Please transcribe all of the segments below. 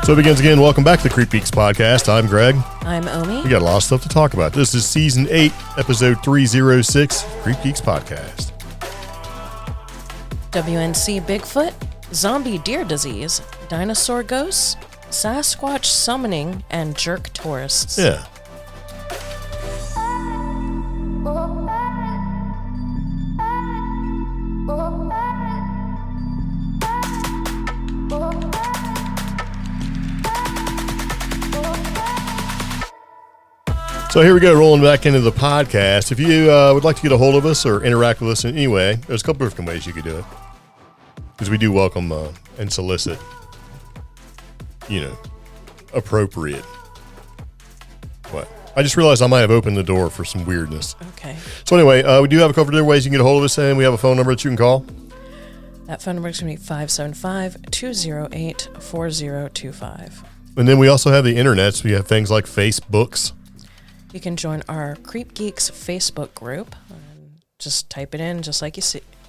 So it begins again. Welcome back to the CreepGeeks Podcast. I'm Greg. I'm Omi. We got a lot of stuff to talk about. This is Season 8, Episode 306, CreepGeeks Podcast. WNC Bigfoot, zombie deer disease, dinosaur ghosts, Sasquatch summoning, and jerk tourists. Yeah. So here we go, rolling back into the podcast. If you would like to get a hold of us or interact with us in any way, there's a couple of different ways you could do it. Because we do welcome and solicit, appropriate. What? I just realized I might have opened the door for some weirdness. Okay. So anyway, we do have a couple of different ways you can get a hold of us, and we have a phone number that you can call. That phone number is going to be 575-208-4025. And then we also have the internet, so we have things like Facebooks. You can join our CreepGeeks Facebook group. Just type it in, just like you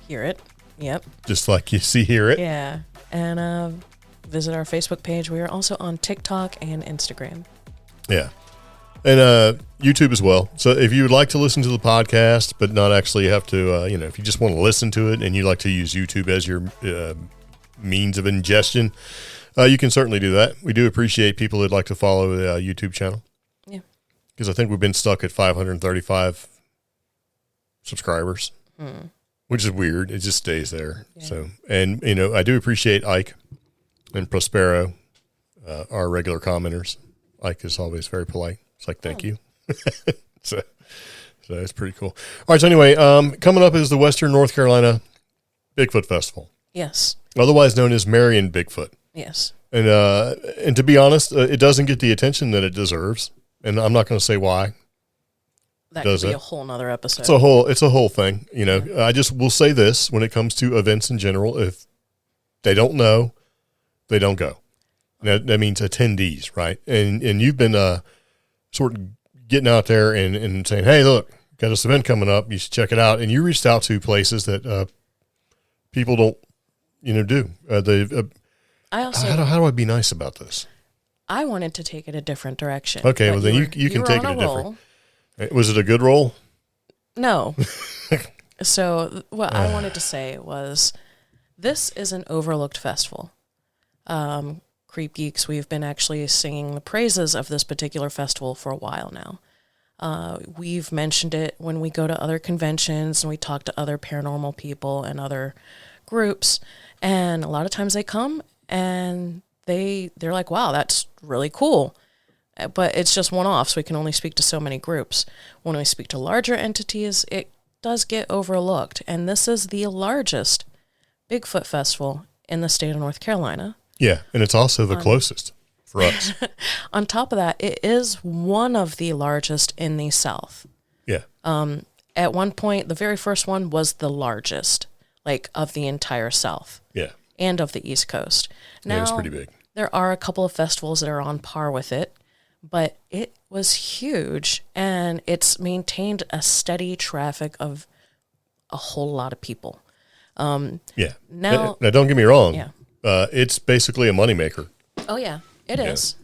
hear it. Yep. Just like you hear it. Yeah. And visit our Facebook page. We are also on TikTok and Instagram. Yeah. And YouTube as well. So if you would like to listen to the podcast, but not actually have to, if you just want to listen to it and you like to use YouTube as your means of ingestion, you can certainly do that. We do appreciate people who'd like to follow the YouTube channel. Because I think we've been stuck at 535 subscribers, which is weird. It just stays there. Yeah. So, and I do appreciate Ike and Prospero, our regular commenters. Ike is always very polite. It's like, thank you. so it's pretty cool. All right. So anyway, coming up is the Western North Carolina Bigfoot Festival. Yes. Otherwise known as Marion Bigfoot. Yes. And to be honest, it doesn't get the attention that it deserves. And I'm not going to say why. That could be a whole nother episode. It's a whole thing. I just will say this when it comes to events in general. If they don't know, they don't go. That means attendees, right? And you've been sort of getting out there and saying, hey, look, got this event coming up. You should check it out. And you reached out to places that people don't, do. How do I be nice about this? I wanted to take it a different direction. Okay, well then you can take it a different. Was it a good roll? No. So what I wanted to say was, this is an overlooked festival. CreepGeeks, we've been actually singing the praises of this particular festival for a while now. We've mentioned it when we go to other conventions and we talk to other paranormal people and other groups, and a lot of times they come and they're like, wow, that's really cool. But it's just one-off, so we can only speak to so many groups. When we speak to larger entities, it does get overlooked. And this is the largest Bigfoot festival in the state of North Carolina. Yeah, and it's also the closest for us. On top of that, it is one of the largest in the South. Yeah. At one point, the very first one was the largest, of the entire South. Yeah. And of the East Coast. Now, it's pretty big. There are a couple of festivals that are on par with it, but it was huge, and it's maintained a steady traffic of a whole lot of people. Yeah. Now, don't get me wrong. Yeah. It's basically a moneymaker. Oh, yeah, it is.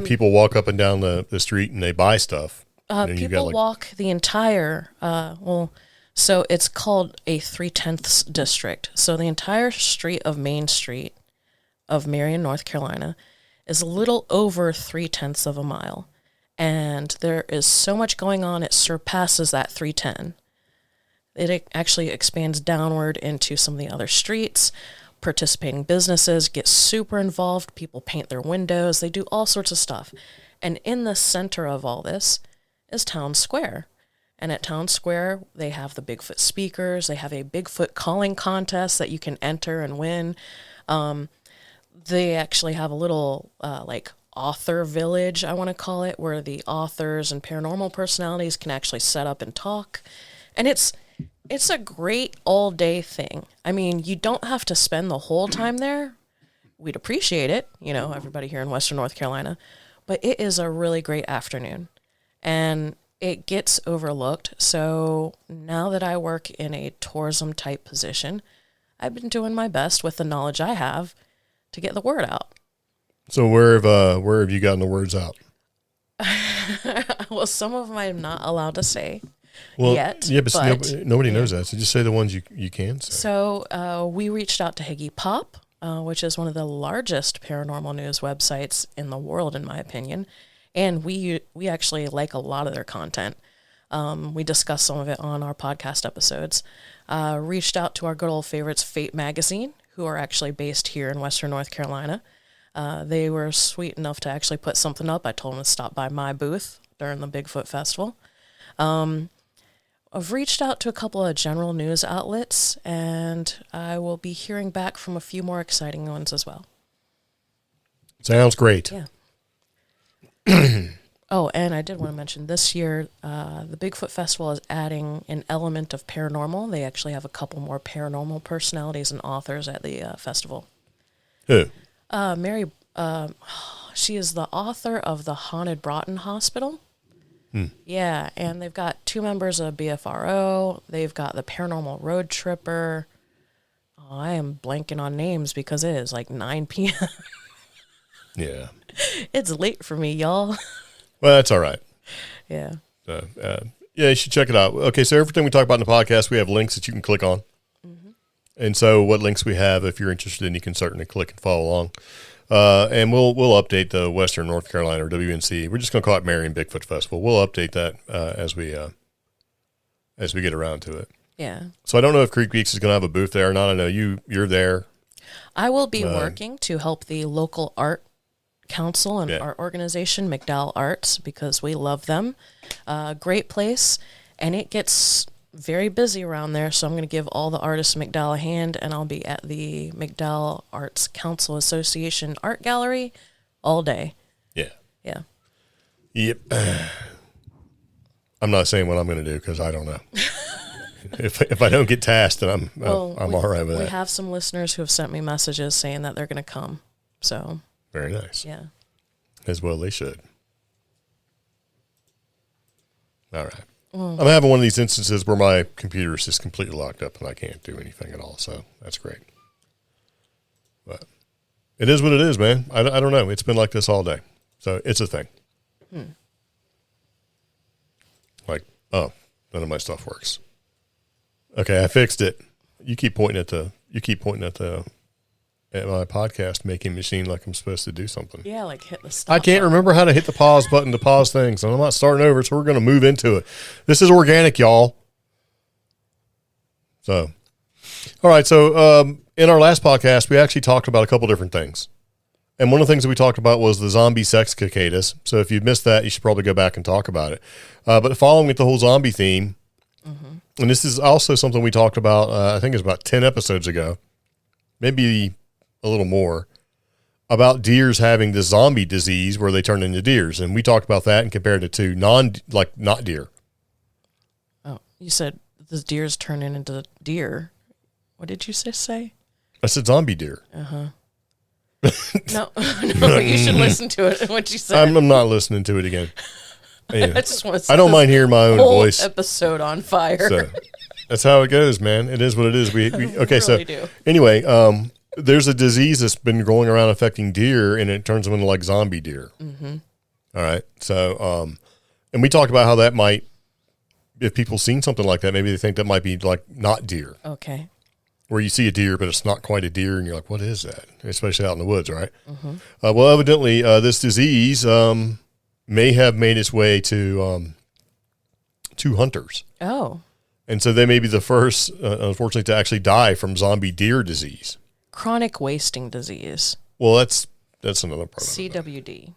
People walk up and down the street and they buy stuff. People walk the entire, so it's called a 3/10 district. So the entire street of Main Street of Marion, North Carolina, is a little over 3/10 of a mile. And there is so much going on, it surpasses that 310. It actually expands downward into some of the other streets. Participating businesses get super involved. People paint their windows. They do all sorts of stuff. And in the center of all this is Town Square. And at Town Square, they have the Bigfoot speakers. They have a Bigfoot calling contest that you can enter and win. They actually have a little, author village, I want to call it, where the authors and paranormal personalities can actually set up and talk. And it's a great all-day thing. I mean, you don't have to spend the whole time there. We'd appreciate it, everybody here in Western North Carolina. But it is a really great afternoon. And it gets overlooked. So now that I work in a tourism-type position, I've been doing my best with the knowledge I have to get the word out. So where have you gotten the words out? Well, some of them I'm not allowed to say yet. Yeah, but nobody knows yeah. that. So just say the ones you can say. So we reached out to Higgy Pop, which is one of the largest paranormal news websites in the world, in my opinion. And we actually like a lot of their content. We discussed some of it on our podcast episodes. Reached out to our good old favorites, Fate Magazine, who are actually based here in Western North Carolina. They were sweet enough to actually put something up. I told them to stop by my booth during the Bigfoot Festival. I've reached out to a couple of general news outlets, and I will be hearing back from a few more exciting ones as well. Sounds great. Yeah. Oh, and I did want to mention this year, the Bigfoot Festival is adding an element of paranormal. They actually have a couple more paranormal personalities and authors at the festival. Who? Mary, she is the author of The Haunted Broughton Hospital. Yeah, and they've got 2 members of BFRO. They've got the Paranormal Road Tripper. Oh, I am blanking on names because it is like 9 p.m. Yeah. It's late for me, y'all. Well, that's all right. Yeah. Yeah, you should check it out. Okay, so everything we talk about in the podcast, we have links that you can click on. And so what links we have, if you're interested in, you can certainly click and follow along. And we'll update the Western North Carolina, or WNC. We're just going to call it Marion Bigfoot Festival. We'll update that as we get around to it. Yeah. So I don't know if CreepGeeks is going to have a booth there or not. I know you're there. I will be working to help the local art council and art organization, McDowell Arts, because we love them. Great place, and it gets very busy around there, so I'm going to give all the artists McDowell a hand, and I'll be at the McDowell Arts Council Association Art Gallery all day. Yeah. Yeah. Yep. I'm not saying what I'm going to do because I don't know. If I don't get tasked, then I'm all right with that. We have some listeners who have sent me messages saying that they're going to come, so. Very nice. Yeah. As well they should. All right. I'm having one of these instances where my computer is just completely locked up and I can't do anything at all, so that's great. But it is what it is, man. I don't know. It's been like this all day, so it's a thing. Like, oh, none of my stuff works. Okay, I fixed it. You keep pointing at my podcast making machine like I'm supposed to do something. Yeah, like hit the stop I can't remember how to hit the pause button to pause things, and I'm not starting over, so we're going to move into it. This is organic, y'all. So, all right. So, in our last podcast, we actually talked about a couple different things. And one of the things that we talked about was the zombie sex cicadas. So if you missed that, you should probably go back and talk about it. But following with the whole zombie theme, and this is also something we talked about, I think it was about 10 episodes ago, maybe a little more, about deers having the zombie disease where they turn into deers. And we talked about that and compared it to not deer. Oh, you said the deers turn into deer. What did you say? I said zombie deer. No, you should listen to it. What you said. I'm not listening to it again. Anyway, I just want to. I don't mind hearing my own voice. Episode on fire. So that's how it goes, man. It is what it is. We okay. Really do. Anyway, there's a disease that's been going around affecting deer, and it turns them into like zombie deer. All right. So, and we talked about how that might, if people seen something like that, maybe they think that might be like not deer. Okay. Where you see a deer, but it's not quite a deer, and you're like, what is that? Especially out in the woods, right? Well, evidently, this disease may have made its way to hunters. Oh. And so they may be the first, unfortunately, to actually die from zombie deer disease. Chronic wasting disease. Well, that's another part CWD.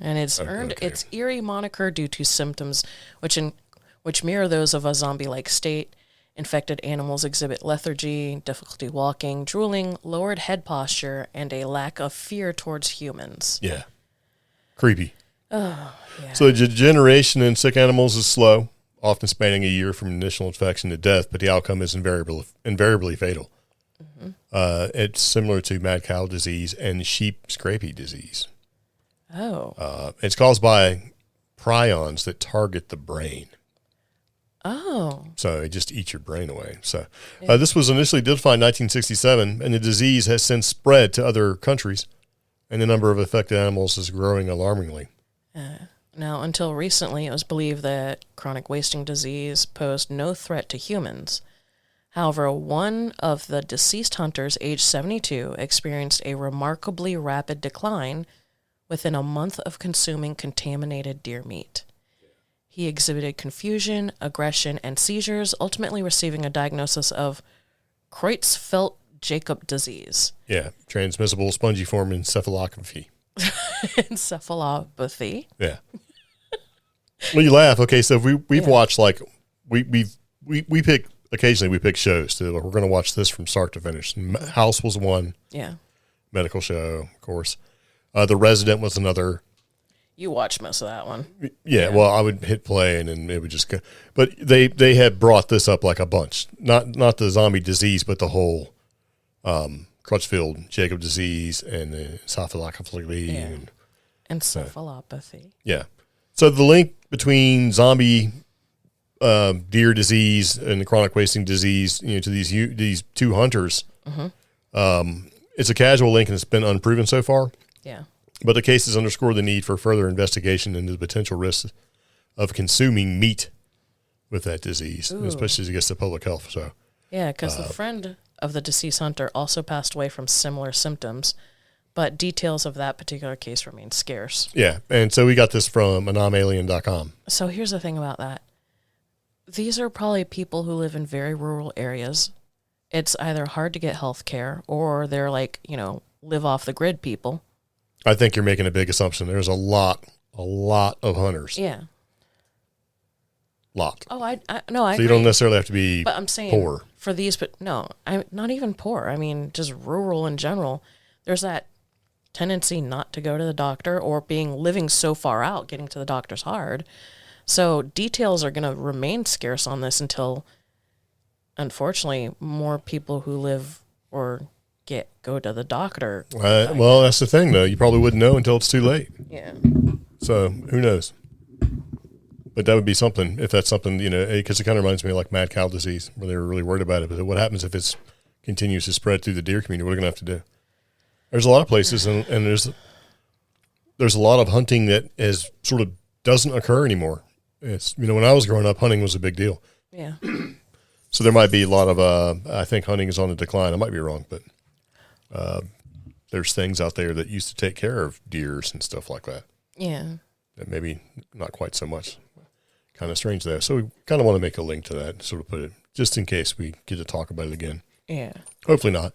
And it's earned its eerie moniker due to symptoms which mirror those of a zombie-like state. Infected animals exhibit lethargy, difficulty walking, drooling, lowered head posture, and a lack of fear towards humans. Yeah. Creepy. Oh, yeah. So the degeneration in sick animals is slow, often spanning a year from initial infection to death, but the outcome is invariably fatal. It's similar to mad cow disease and sheep scrapie disease. Oh. It's caused by prions that target the brain. Oh. So it just eats your brain away. So this was initially identified in 1967, and the disease has since spread to other countries, and the number of affected animals is growing alarmingly. Now, until recently, it was believed that chronic wasting disease posed no threat to humans. However, one of the deceased hunters, age 72, experienced a remarkably rapid decline within a month of consuming contaminated deer meat. He exhibited confusion, aggression, and seizures, ultimately receiving a diagnosis of Creutzfeldt-Jakob disease. Yeah, transmissible spongiform encephalopathy. Encephalopathy. Yeah. Well, you laugh. Okay, so we've watched like we pick occasionally we pick shows too. Like we're going to watch this from start to finish. House was one. Yeah. Medical show, of course. The Resident was another. You watched most of that one. Yeah, well, I would hit play and then it would just go. But they had brought this up like a bunch. Not the zombie disease, but the whole Creutzfeldt-Jakob disease and the encephalopathy. Yeah. Encephalopathy. Yeah. So the link between zombie deer disease and the chronic wasting disease, to these two hunters, it's a casual link and it's been unproven so far. Yeah. But the cases underscore the need for further investigation into the potential risks of consuming meat with that disease, especially against the public health. So, yeah, because the friend of the deceased hunter also passed away from similar symptoms, but details of that particular case remain scarce. Yeah, and so we got this from anomalous.com. So here's the thing about that. These are probably people who live in very rural areas. It's either hard to get health care or they're like, live off the grid people. I think you're making a big assumption. There's a lot of hunters. Yeah. Lot. Oh, I So agree. you don't necessarily have to be but I'm saying poor. For these, but no, I'm not even poor. I mean, just rural in general. There's that tendency not to go to the doctor or living so far out, getting to the doctor's hard. So details are going to remain scarce on this until, unfortunately, more people who live or go to the doctor. Well, that's the thing, though. You probably wouldn't know until it's too late. Yeah. So who knows? But that would be something, if that's something, because it kind of reminds me of like mad cow disease, where they were really worried about it. But what happens if it continues to spread through the deer community? What are we going to have to do? There's a lot of places, and there's a lot of hunting that sort of doesn't occur anymore. It's when I was growing up, hunting was a big deal. Yeah. So there might be a lot of, I think hunting is on the decline. I might be wrong, but there's things out there that used to take care of deers and stuff like that. Yeah. That maybe not quite so much. Kind of strange there. So we kind of want to make a link to that, sort of put it, just in case we get to talk about it again. Yeah. Hopefully not.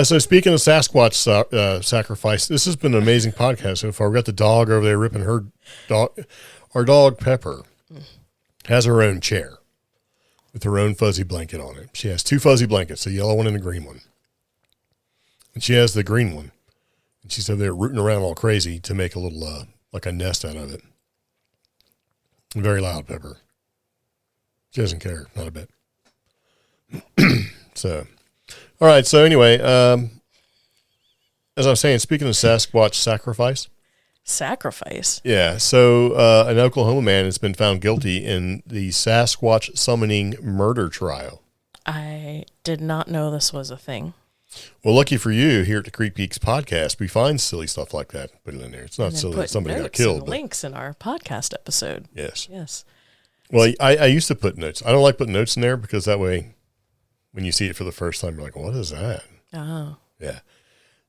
So speaking of Sasquatch sacrifice, this has been an amazing podcast so far. We got the dog over there ripping her dog. Our dog, Pepper, has her own chair with her own fuzzy blanket on it. She has two fuzzy blankets, a yellow one and a green one. And she has the green one. And she's over there rooting around all crazy to make a little, like a nest out of it. Very loud, Pepper. She doesn't care, not a bit. So, all right. So anyway, as I was saying, speaking of Sasquatch sacrifice. Sacrifice? Yeah. So an Oklahoma man has been found guilty in the Sasquatch summoning murder trial. I did not know this was a thing. Well, lucky for you, here at the CreepGeeks Podcast, we find silly stuff like that. Put it in there. It's not silly that somebody got killed. And links in our podcast episode. Yes. Yes. Well, I used to put notes. I don't like putting notes in there because that way, when you see it for the first time, you're like, what is that? Oh. Yeah.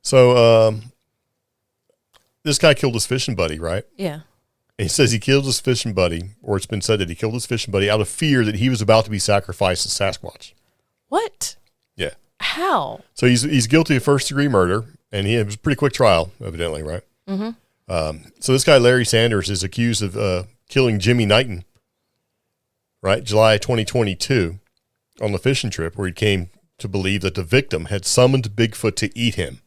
So this guy killed his fishing buddy, right? Yeah. And he says he killed his fishing buddy, or it's been said that he killed his fishing buddy out of fear that he was about to be sacrificed as Sasquatch. What? Yeah. How? So he's guilty of first-degree murder, and it was a pretty quick trial, evidently, right? Mm-hmm. So this guy, Larry Sanders, is accused of killing Jimmy Knighton, right, July 2022, on the fishing trip where he came to believe that the victim had summoned Bigfoot to eat him.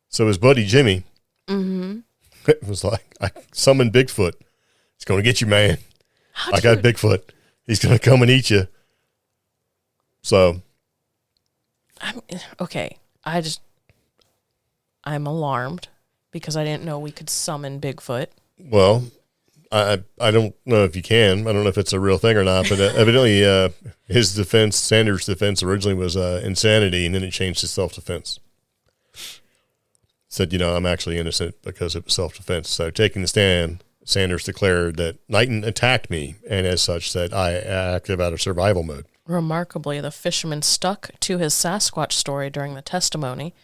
So his buddy Jimmy was like, I summoned Bigfoot. He's going to get you, man. I got Bigfoot. He's going to come and eat you. So... okay. I'm alarmed because I didn't know we could summon Bigfoot. Well, I don't know if you can. I don't know if it's a real thing or not, but evidently his defense, Sanders' defense originally was insanity, and then it changed to self-defense. Said, I'm actually innocent because it was self-defense. So taking the stand, Sanders declared that Knighton attacked me, and as such said, I acted out of survival mode. Remarkably, the fisherman stuck to his Sasquatch story during the testimony,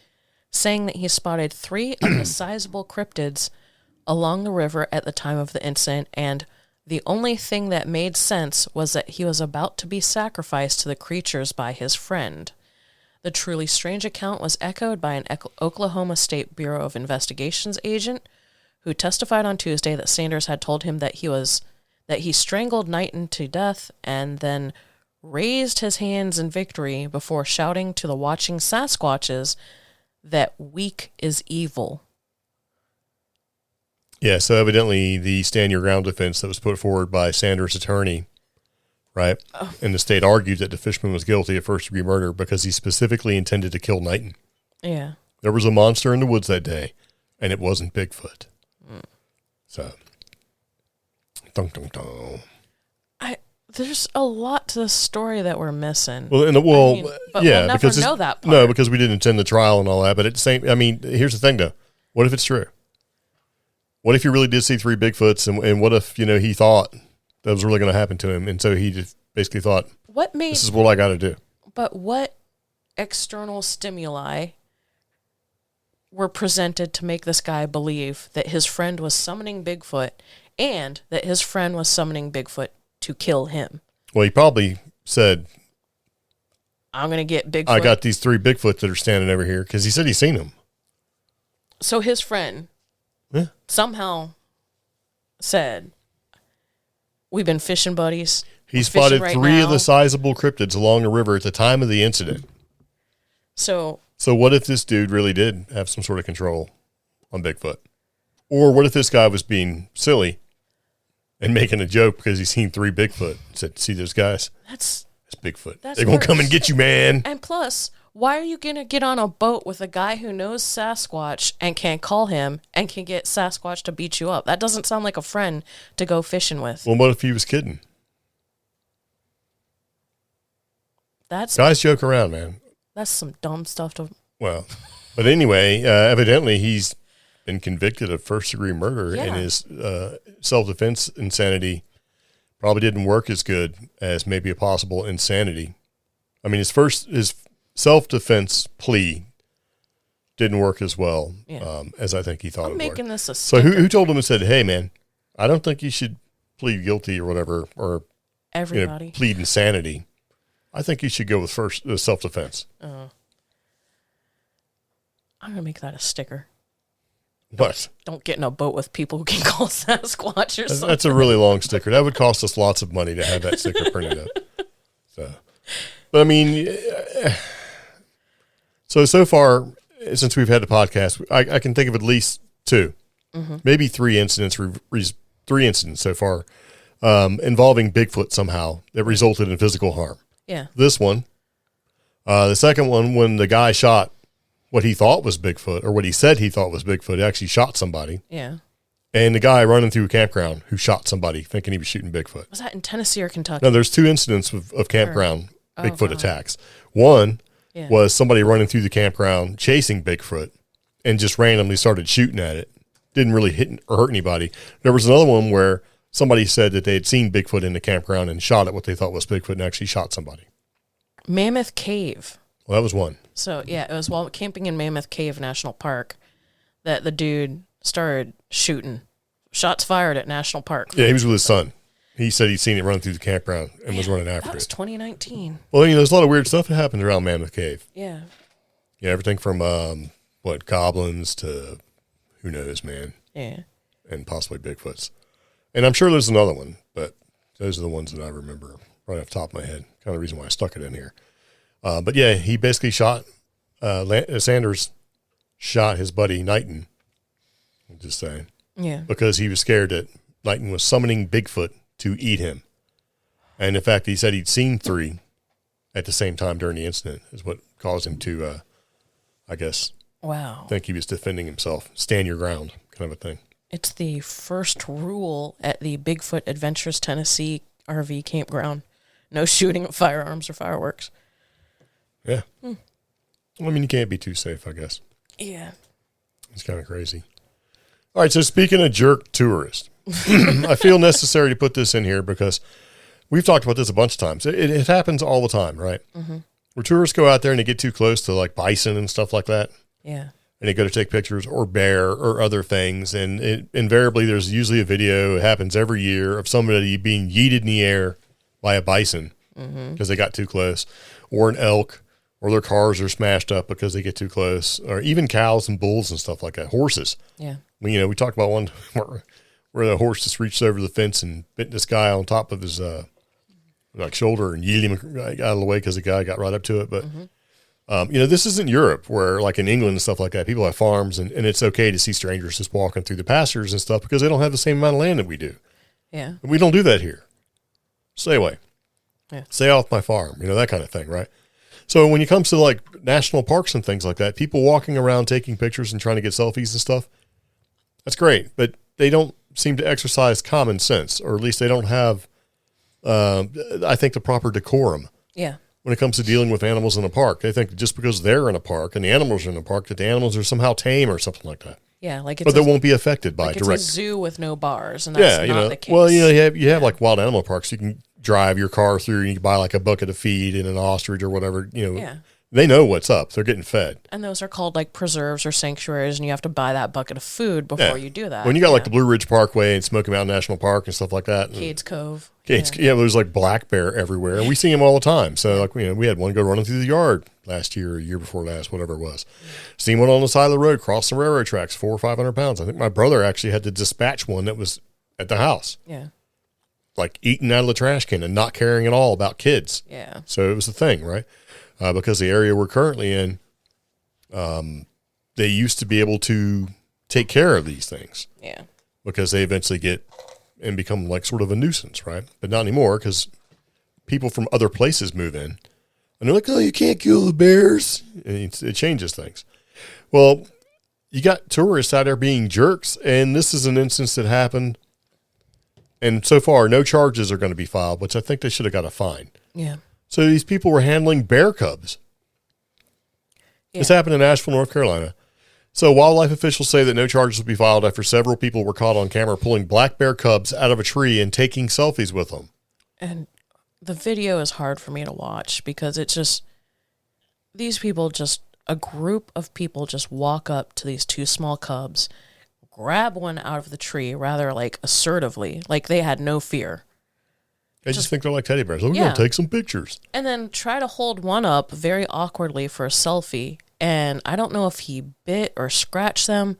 saying that he spotted 3 of the sizable cryptids along the river at the time of the incident, and the only thing that made sense was that he was about to be sacrificed to the creatures by his friend. The truly strange account was echoed by an Oklahoma State Bureau of Investigations agent who testified on Tuesday that Sanders had told him that he strangled Knighton to death and then raised his hands in victory before shouting to the watching Sasquatches that weak is evil. Yeah, so evidently the stand your ground defense that was put forward by Sanders' attorney, right? Oh. And the state argued that the fisherman was guilty of first-degree murder because he specifically intended to kill Knighton. Yeah. There was a monster in the woods that day, and it wasn't Bigfoot. So, dun, dun, dun. There's a lot to the story that we're missing. Well, but yeah, we'll never because know that part. No, because we didn't attend the trial and all that. But at the same, here's the thing though: what if it's true? What if he really did see 3 Bigfoots, and what if he thought that was really going to happen to him, and so he just basically thought, this is what I got to do. But what external stimuli were presented to make this guy believe that his friend was summoning Bigfoot and that his friend was summoning Bigfoot to kill him? Well, he probably said, I'm going to get Bigfoot. I got these 3 Bigfoot that are standing over here, because he said he's seen them. So his friend somehow said, we've been fishing buddies. He spotted 3 of the sizable cryptids along the river at the time of the incident. So what if this dude really did have some sort of control on Bigfoot? Or what if this guy was being silly and making a joke because he's seen 3 Bigfoot and said, see those guys? That's Bigfoot. They're going to come and get you, man. And plus, why are you going to get on a boat with a guy who knows Sasquatch and can call him and can get Sasquatch to beat you up? That doesn't sound like a friend to go fishing with. Well, what if he was kidding? Guys joke around, man. That's some dumb stuff to... Well, but anyway, evidently he's been convicted of first-degree murder, and his self-defense insanity probably didn't work as good as maybe a possible insanity. I mean, his self-defense plea didn't work as well as I think he thought it would. I'm making this a So who told him and said, hey, man, I don't think you should plead guilty or whatever, or everybody plead insanity. I think you should go with self-defense. I'm going to make that a sticker. What? Don't get in a boat with people who can call Sasquatch or something. That's a really long sticker. That would cost us lots of money to have that sticker printed up. But I mean, so far, since we've had the podcast, I can think of at least 2, maybe 3 incidents, 3 incidents so far involving Bigfoot somehow that resulted in physical harm. Yeah. This one. The second one, when the guy shot what he thought was Bigfoot, or what he said he thought was Bigfoot, he actually shot somebody. Yeah. And the guy running through a campground who shot somebody thinking he was shooting Bigfoot. Was that in Tennessee or Kentucky? No, there's 2 incidents of campground Bigfoot attacks. One was somebody running through the campground chasing Bigfoot and just randomly started shooting at it. Didn't really hit or hurt anybody. There was another one where somebody said that they had seen Bigfoot in the campground and shot at what they thought was Bigfoot and actually shot somebody. Mammoth Cave. Well, that was one. So, yeah, it was while camping in Mammoth Cave National Park that the dude started shooting. Shots fired at National Park. Yeah, he was with his son. He said he'd seen it run through the campground and was running after it. That was 2019. Well, there's a lot of weird stuff that happened around Mammoth Cave. Yeah. Yeah, everything from, goblins to who knows, man. Yeah. And possibly Bigfoots. And I'm sure there's another one, but those are the ones that I remember right off the top of my head. Kind of the reason why I stuck it in here. But yeah, he basically shot, Sanders shot his buddy Knighton. I'm just saying. Yeah. Because he was scared that Knighton was summoning Bigfoot to eat him. And in fact, he said he'd seen 3 at the same time during the incident is what caused him to, I guess, think he was defending himself. Stand your ground kind of a thing. It's the first rule at the Bigfoot Adventures Tennessee RV campground. No shooting of firearms or fireworks. Yeah. Well, I mean, you can't be too safe, I guess. Yeah. It's kind of crazy. All right, so speaking of jerk tourists, I feel necessary to put this in here because we've talked about this a bunch of times. It happens all the time, right? Mm-hmm. Where tourists go out there and they get too close to like bison and stuff like that. Yeah. And they go to take pictures or bear or other things. And invariably, there's usually a video, it happens every year, of somebody being yeeted in the air by a bison because they got too close, or an elk, or their cars are smashed up because they get too close, or even cows and bulls and stuff like that. Horses. Yeah. We talked about one where the horse just reached over the fence and bit this guy on top of his shoulder and yeeted him out of the way because the guy got right up to it. But, this isn't Europe where, like in England and stuff like that, people have farms and it's okay to see strangers just walking through the pastures and stuff because they don't have the same amount of land that we do. Yeah. And we don't do that here. Stay away. Yeah. Stay off my farm, that kind of thing, right? So when it comes to like national parks and things like that, people walking around taking pictures and trying to get selfies and stuff, that's great, but they don't seem to exercise common sense, or at least they don't have, I think, the proper decorum. Yeah. When it comes to dealing with animals in a park. They think just because they're in a park and the animals are in a park that the animals are somehow tame or something like that. Yeah, but they won't be affected by direct. It's a zoo with no bars, and that's not the case. Well, you have like wild animal parks. You can drive your car through and you can buy like a bucket of feed and an ostrich or whatever. They know what's up. They're getting fed. And those are called like preserves or sanctuaries, and you have to buy that bucket of food before you do that. When you got like the Blue Ridge Parkway and Smoky Mountain National Park and stuff like that. Cades Cove. There's like black bear everywhere, and we see them all the time. So like we had one go running through the yard last year or year before last, whatever it was. Seen one on the side of the road, cross the railroad tracks, 400 or 500 pounds. I think my brother actually had to dispatch one that was at the house. Yeah. Like eating out of the trash can and not caring at all about kids. Yeah. So it was a thing, right? Because the area we're currently in, they used to be able to take care of these things. Yeah. Because they eventually get and become like sort of a nuisance, right? But not anymore because people from other places move in. And they're like, oh, you can't kill the bears. And it changes things. Well, you got tourists out there being jerks, and this is an instance that happened. And so far, no charges are going to be filed, which I think they should have got a fine. Yeah. So these people were handling bear cubs. Yeah. This happened in Asheville, North Carolina. So wildlife officials say that no charges will be filed after several people were caught on camera pulling black bear cubs out of a tree and taking selfies with them. And the video is hard for me to watch because it's just, a group of people just walk up to these two small cubs, grab one out of the tree rather like assertively, like they had no fear. I just think they're like teddy bears. We're going to take some pictures. And then try to hold one up very awkwardly for a selfie. And I don't know if he bit or scratched them,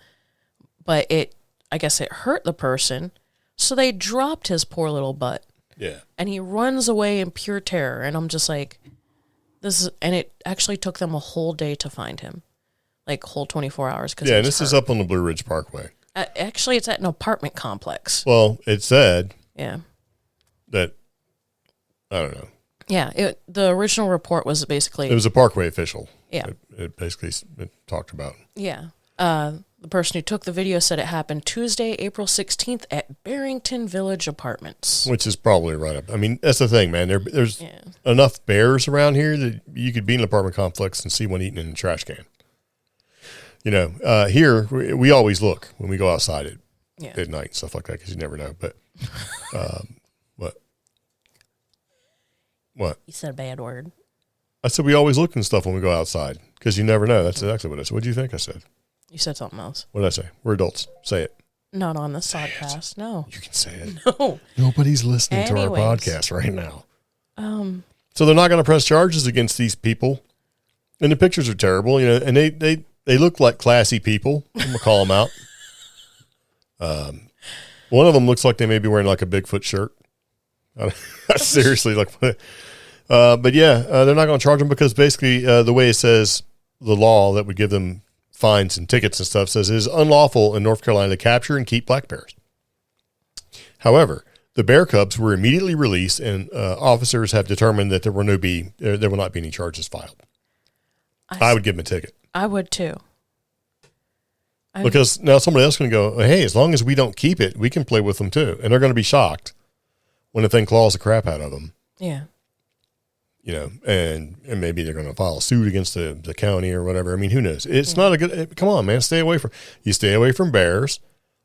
but I guess it hurt the person. So they dropped his poor little butt. Yeah. And he runs away in pure terror. And I'm just like, and it actually took them a whole day to find him. Like whole 24 hours. Yeah, and this is up on the Blue Ridge Parkway. Actually, it's at an apartment complex. Well, it said. Yeah. That, I don't know. Yeah, the original report was basically... It was a parkway official. Yeah. It basically talked about. Yeah. The person who took the video said it happened Tuesday, April 16th at Barrington Village Apartments. Which is probably right up. I mean, that's the thing, man. There's enough bears around here that you could be in an apartment complex and see one eating in a trash can. Here, we always look when we go outside at night and stuff like that because you never know. But What? You said a bad word. I said we always look and stuff when we go outside because you never know. That's exactly what I said. What do you think I said? You said something else. What did I say? We're adults. Say it. Not on this podcast. No. You can say it. No. Nobody's listening to our podcast right now. So they're not going to press charges against these people. And the pictures are terrible, and they look like classy people. I'm going to call them out. One of them looks like they may be wearing like a Bigfoot shirt. Seriously, but yeah, they're not going to charge them because basically the way it says the law that would give them fines and tickets and stuff says it is unlawful in North Carolina to capture and keep black bears. However, the bear cubs were immediately released, and officers have determined that there will not be any charges filed. I would give them a ticket. I would too. Because now somebody else is going to go, hey, as long as we don't keep it, we can play with them too. And they're going to be shocked when the thing claws the crap out of them. Yeah. You know, and maybe they're going to file a suit against the county or whatever. I mean, who knows? It's not a good, come on, man, stay away from bears.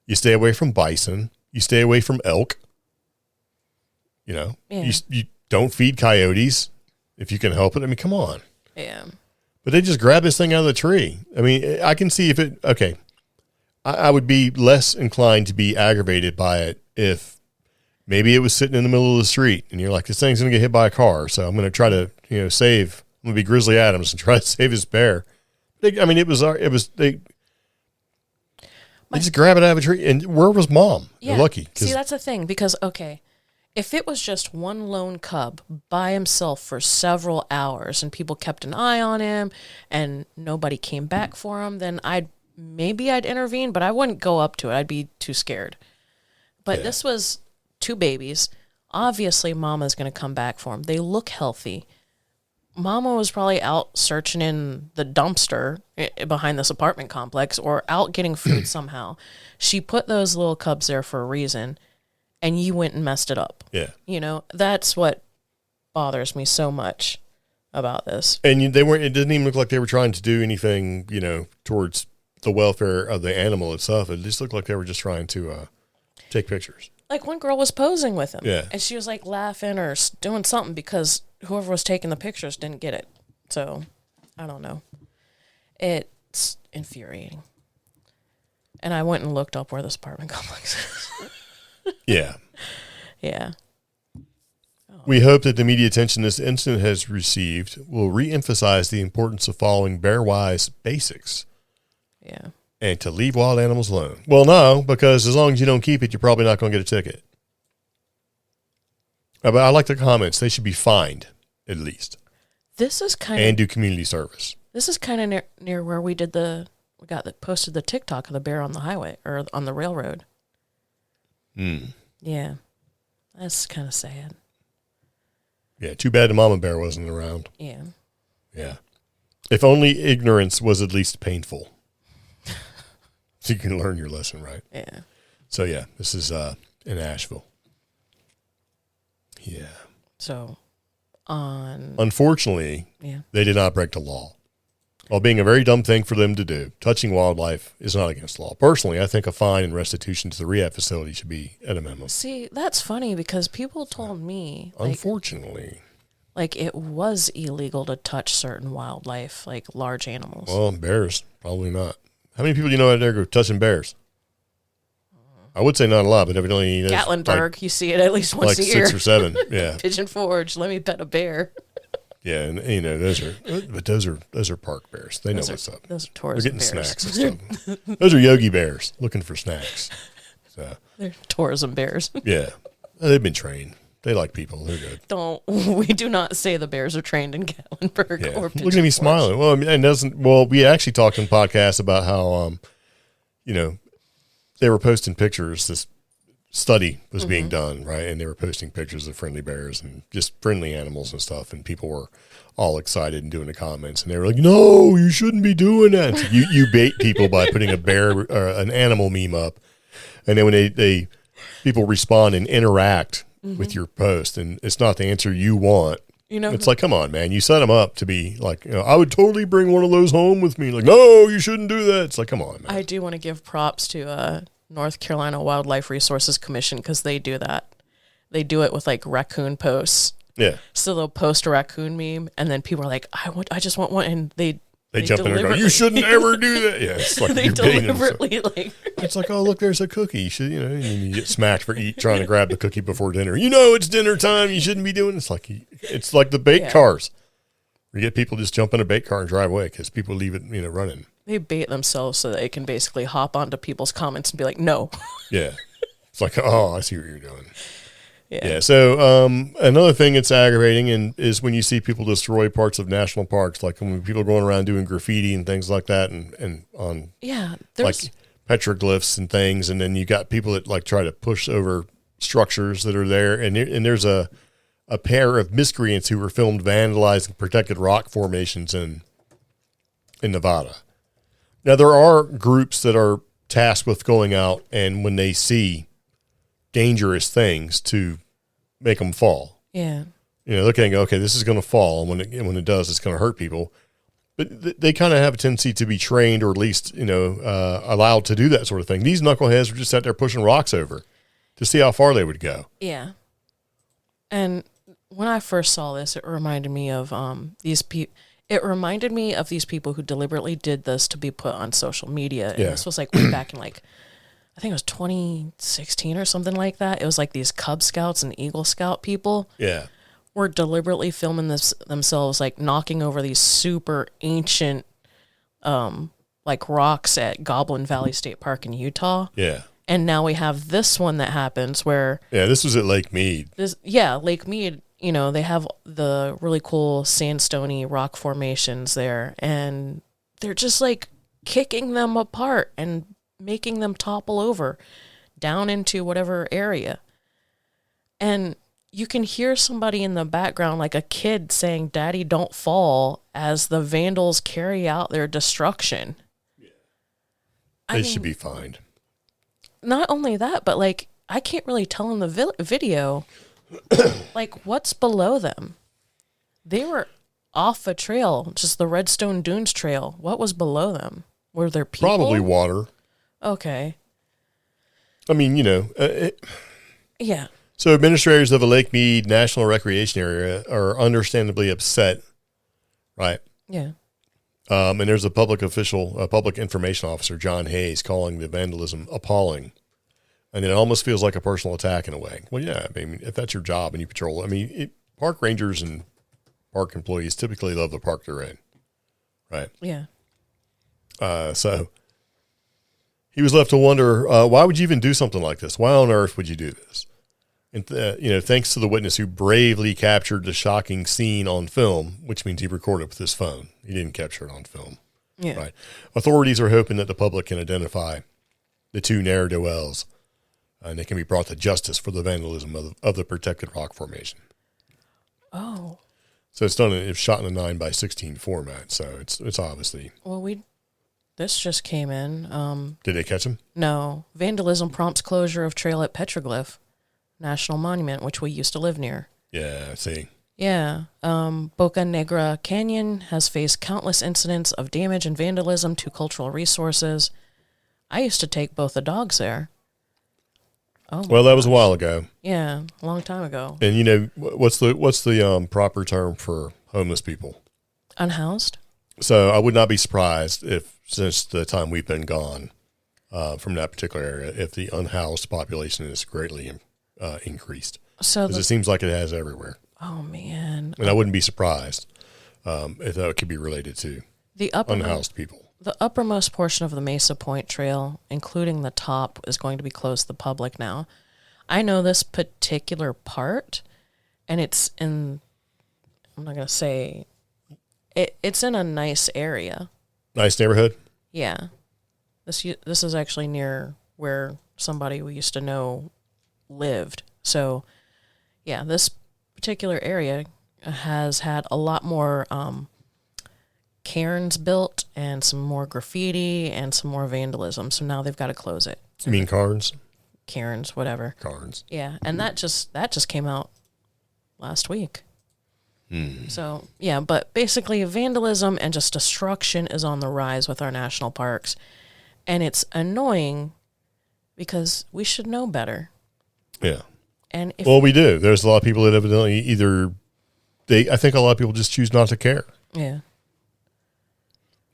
You stay away from bison. You stay away from elk. You know, you don't feed coyotes if you can help it. I mean, come on. Yeah. But they just grab this thing out of the tree. I mean, I can see if it, okay, I would be less inclined to be aggravated by it if maybe it was sitting in the middle of the street and you're like, this thing's going to get hit by a car. So I'm going to try to, you know, I'm going to be Grizzly Adams and try to save his bear. They just grab it out of a tree. And where was mom? Yeah. You're lucky. See, that's the thing, because, okay, if it was just one lone cub by himself for several hours and people kept an eye on him and nobody came back for him, then I'd intervene, but I wouldn't go up to it. I'd be too scared. But this was 2 babies. Obviously, Mama's going to come back for him. They look healthy. Mama was probably out searching in the dumpster behind this apartment complex or out getting food somehow. She put those little cubs there for a reason, and you went and messed it up. Yeah. You know, that's what bothers me so much about this. And it didn't even look like they were trying to do anything, you know, towards the welfare of the animal itself. It just looked like they were just trying to take pictures. Like one girl was posing with him. Yeah. And she was like laughing or doing something because whoever was taking the pictures didn't get it. So, I don't know. It's infuriating. And I went and looked up where this apartment complex is. Yeah. Yeah. We hope that the media attention this incident has received will re-emphasize the importance of following bear-wise basics. Yeah. And to leave wild animals alone. Well, no, because as long as you don't keep it, you're probably not going to get a ticket. But I like the comments. They should be fined, at least. This is kind and do community service. This is kind of near where we posted the TikTok of the bear on the highway or on the railroad. Yeah. That's kind of sad. Yeah, too bad the mama bear wasn't around. Yeah. Yeah. If only ignorance was at least painful. So you can learn your lesson, right? Yeah. So, yeah, this is in Asheville. Yeah. So, unfortunately, they did not break the law. While being a very dumb thing for them to do, touching wildlife is not against the law. Personally, I think a fine and restitution to the rehab facility should be at a minimum. See, that's funny because people told me, unfortunately, like it was illegal to touch certain wildlife, like large animals. Well, bears, probably not. How many people do you know out there go touching bears? I would say not a lot, but evidently Gatlinburg, like, you see it at least once a year. 6 or 7, yeah. Pigeon Forge, let me pet a bear. Yeah, and you know those are park bears. They know what's up. Those are tourism bears. They're getting snacks and stuff. Those are Yogi bears looking for snacks. So they're tourism bears. Yeah, they've been trained. They like people. They're good. We do not say the bears are trained in Gatlinburg or Pigeon Look at me smiling. Well, I mean, we actually talked in podcasts about how they were posting pictures. This study was being done, right? And they were posting pictures of friendly bears and just friendly animals and stuff. And people were all excited and doing the comments. And they were like, no, you shouldn't be doing that. So you bait people by putting a bear or an animal meme up. And then when they people respond and interact with your post, and it's not the answer you want. You know, it's like, come on, man. You set them up to be like, I would totally bring one of those home with me. Like, no, you shouldn't do that. It's like, come on, man. I do want to give props to North Carolina Wildlife Resources Commission because they do that. They do it with like raccoon posts. Yeah. So they'll post a raccoon meme, and then people are like, I just want one, and they jump in there and go, you shouldn't ever do that. Yeah, it's like they deliberately like. It's like, oh, look, there's a cookie. You should, and then you get smacked for trying to grab the cookie before dinner. It's dinner time. You shouldn't be doing it. It's like the bait cars. You get people just jump in a bait car and drive away because people leave it, running. They bait themselves so they can basically hop onto people's comments and be like, no. Yeah. It's like, oh, I see what you're doing. Yeah. So another thing that's aggravating is when you see people destroy parts of national parks, like when people are going around doing graffiti and things like that, and on like petroglyphs and things, and then you got people that like try to push over structures that are there, and there's a pair of miscreants who were filmed vandalizing protected rock formations in Nevada. Now, there are groups that are tasked with going out and when they see dangerous things to make them fall. Yeah. You know, looking and go, okay, this is going to fall. And when it does, it's going to hurt people. But they kind of have a tendency to be trained or at least, allowed to do that sort of thing. These knuckleheads were just out there pushing rocks over to see how far they would go. Yeah. And when I first saw this, it reminded me of these people. It reminded me of these people who deliberately did this to be put on social media. And this was like way back in I think it was 2016 or something like that. It was like these Cub Scouts and Eagle Scout people. Yeah. Were deliberately filming themselves, like knocking over these super ancient, rocks at Goblin Valley State Park in Utah. Yeah. And now we have this one that happens where... Yeah, this was at Lake Mead. Lake Mead, they have the really cool sandstony rock formations there, and they're just, kicking them apart and making them topple over down into whatever area. And you can hear somebody in the background, like a kid saying, "Daddy, don't fall," as the vandals carry out their destruction. Yeah. They should be fined. Not only that, but I can't really tell in the video, what's below them. They were off a trail, just the Redstone Dunes Trail. What was below them? Were there people? Probably water. Okay. I mean, yeah. So administrators of the Lake Mead National Recreation Area are understandably upset, right? Yeah. And there's a public information officer, John Hayes, calling the vandalism appalling. And it almost feels like a personal attack in a way. Well, yeah, I mean, if that's your job and you patrol, park rangers and park employees typically love the park they're in, right? Yeah. So he was left to wonder, why would you even do something like this? Why on earth would you do this? And, thanks to the witness who bravely captured the shocking scene on film, which means he recorded it with his phone. He didn't capture it on film. Yeah. Right. Authorities are hoping that the public can identify the two ne'er-do-wells, and they can be brought to justice for the vandalism of the protected rock formation. Oh. So it's shot in a 9x16 format, so it's obviously... Well, this just came in. Did they catch him? No. Vandalism prompts closure of trail at Petroglyph National Monument, which we used to live near. Yeah, I see. Yeah. Boca Negra Canyon has faced countless incidents of damage and vandalism to cultural resources. I used to take both the dogs there. Oh, well, that was a while ago. Yeah, a long time ago. And what's the proper term for homeless people? Unhoused. So I would not be surprised if, since the time we've been gone from that particular area, if the unhoused population is greatly increased. So it seems like it has everywhere. Oh man! And I wouldn't be surprised if that could be related to the unhoused people. The uppermost portion of the Mesa Point Trail, including the top, is going to be closed to the public now. I know this particular part, and it's in, I'm not going to say, it's in a nice area. Nice neighborhood? Yeah. This is actually near where somebody we used to know lived. So, yeah, this particular area has had a lot more cairns built and some more graffiti and some more vandalism. So now they've got to close it. You mean cairns? Cairns, whatever. Cairns. Yeah, and that just came out last week. So, yeah, but basically vandalism and just destruction is on the rise with our national parks. And it's annoying because we should know better. Yeah. And we do. There's a lot of people that evidently I think a lot of people just choose not to care. Yeah.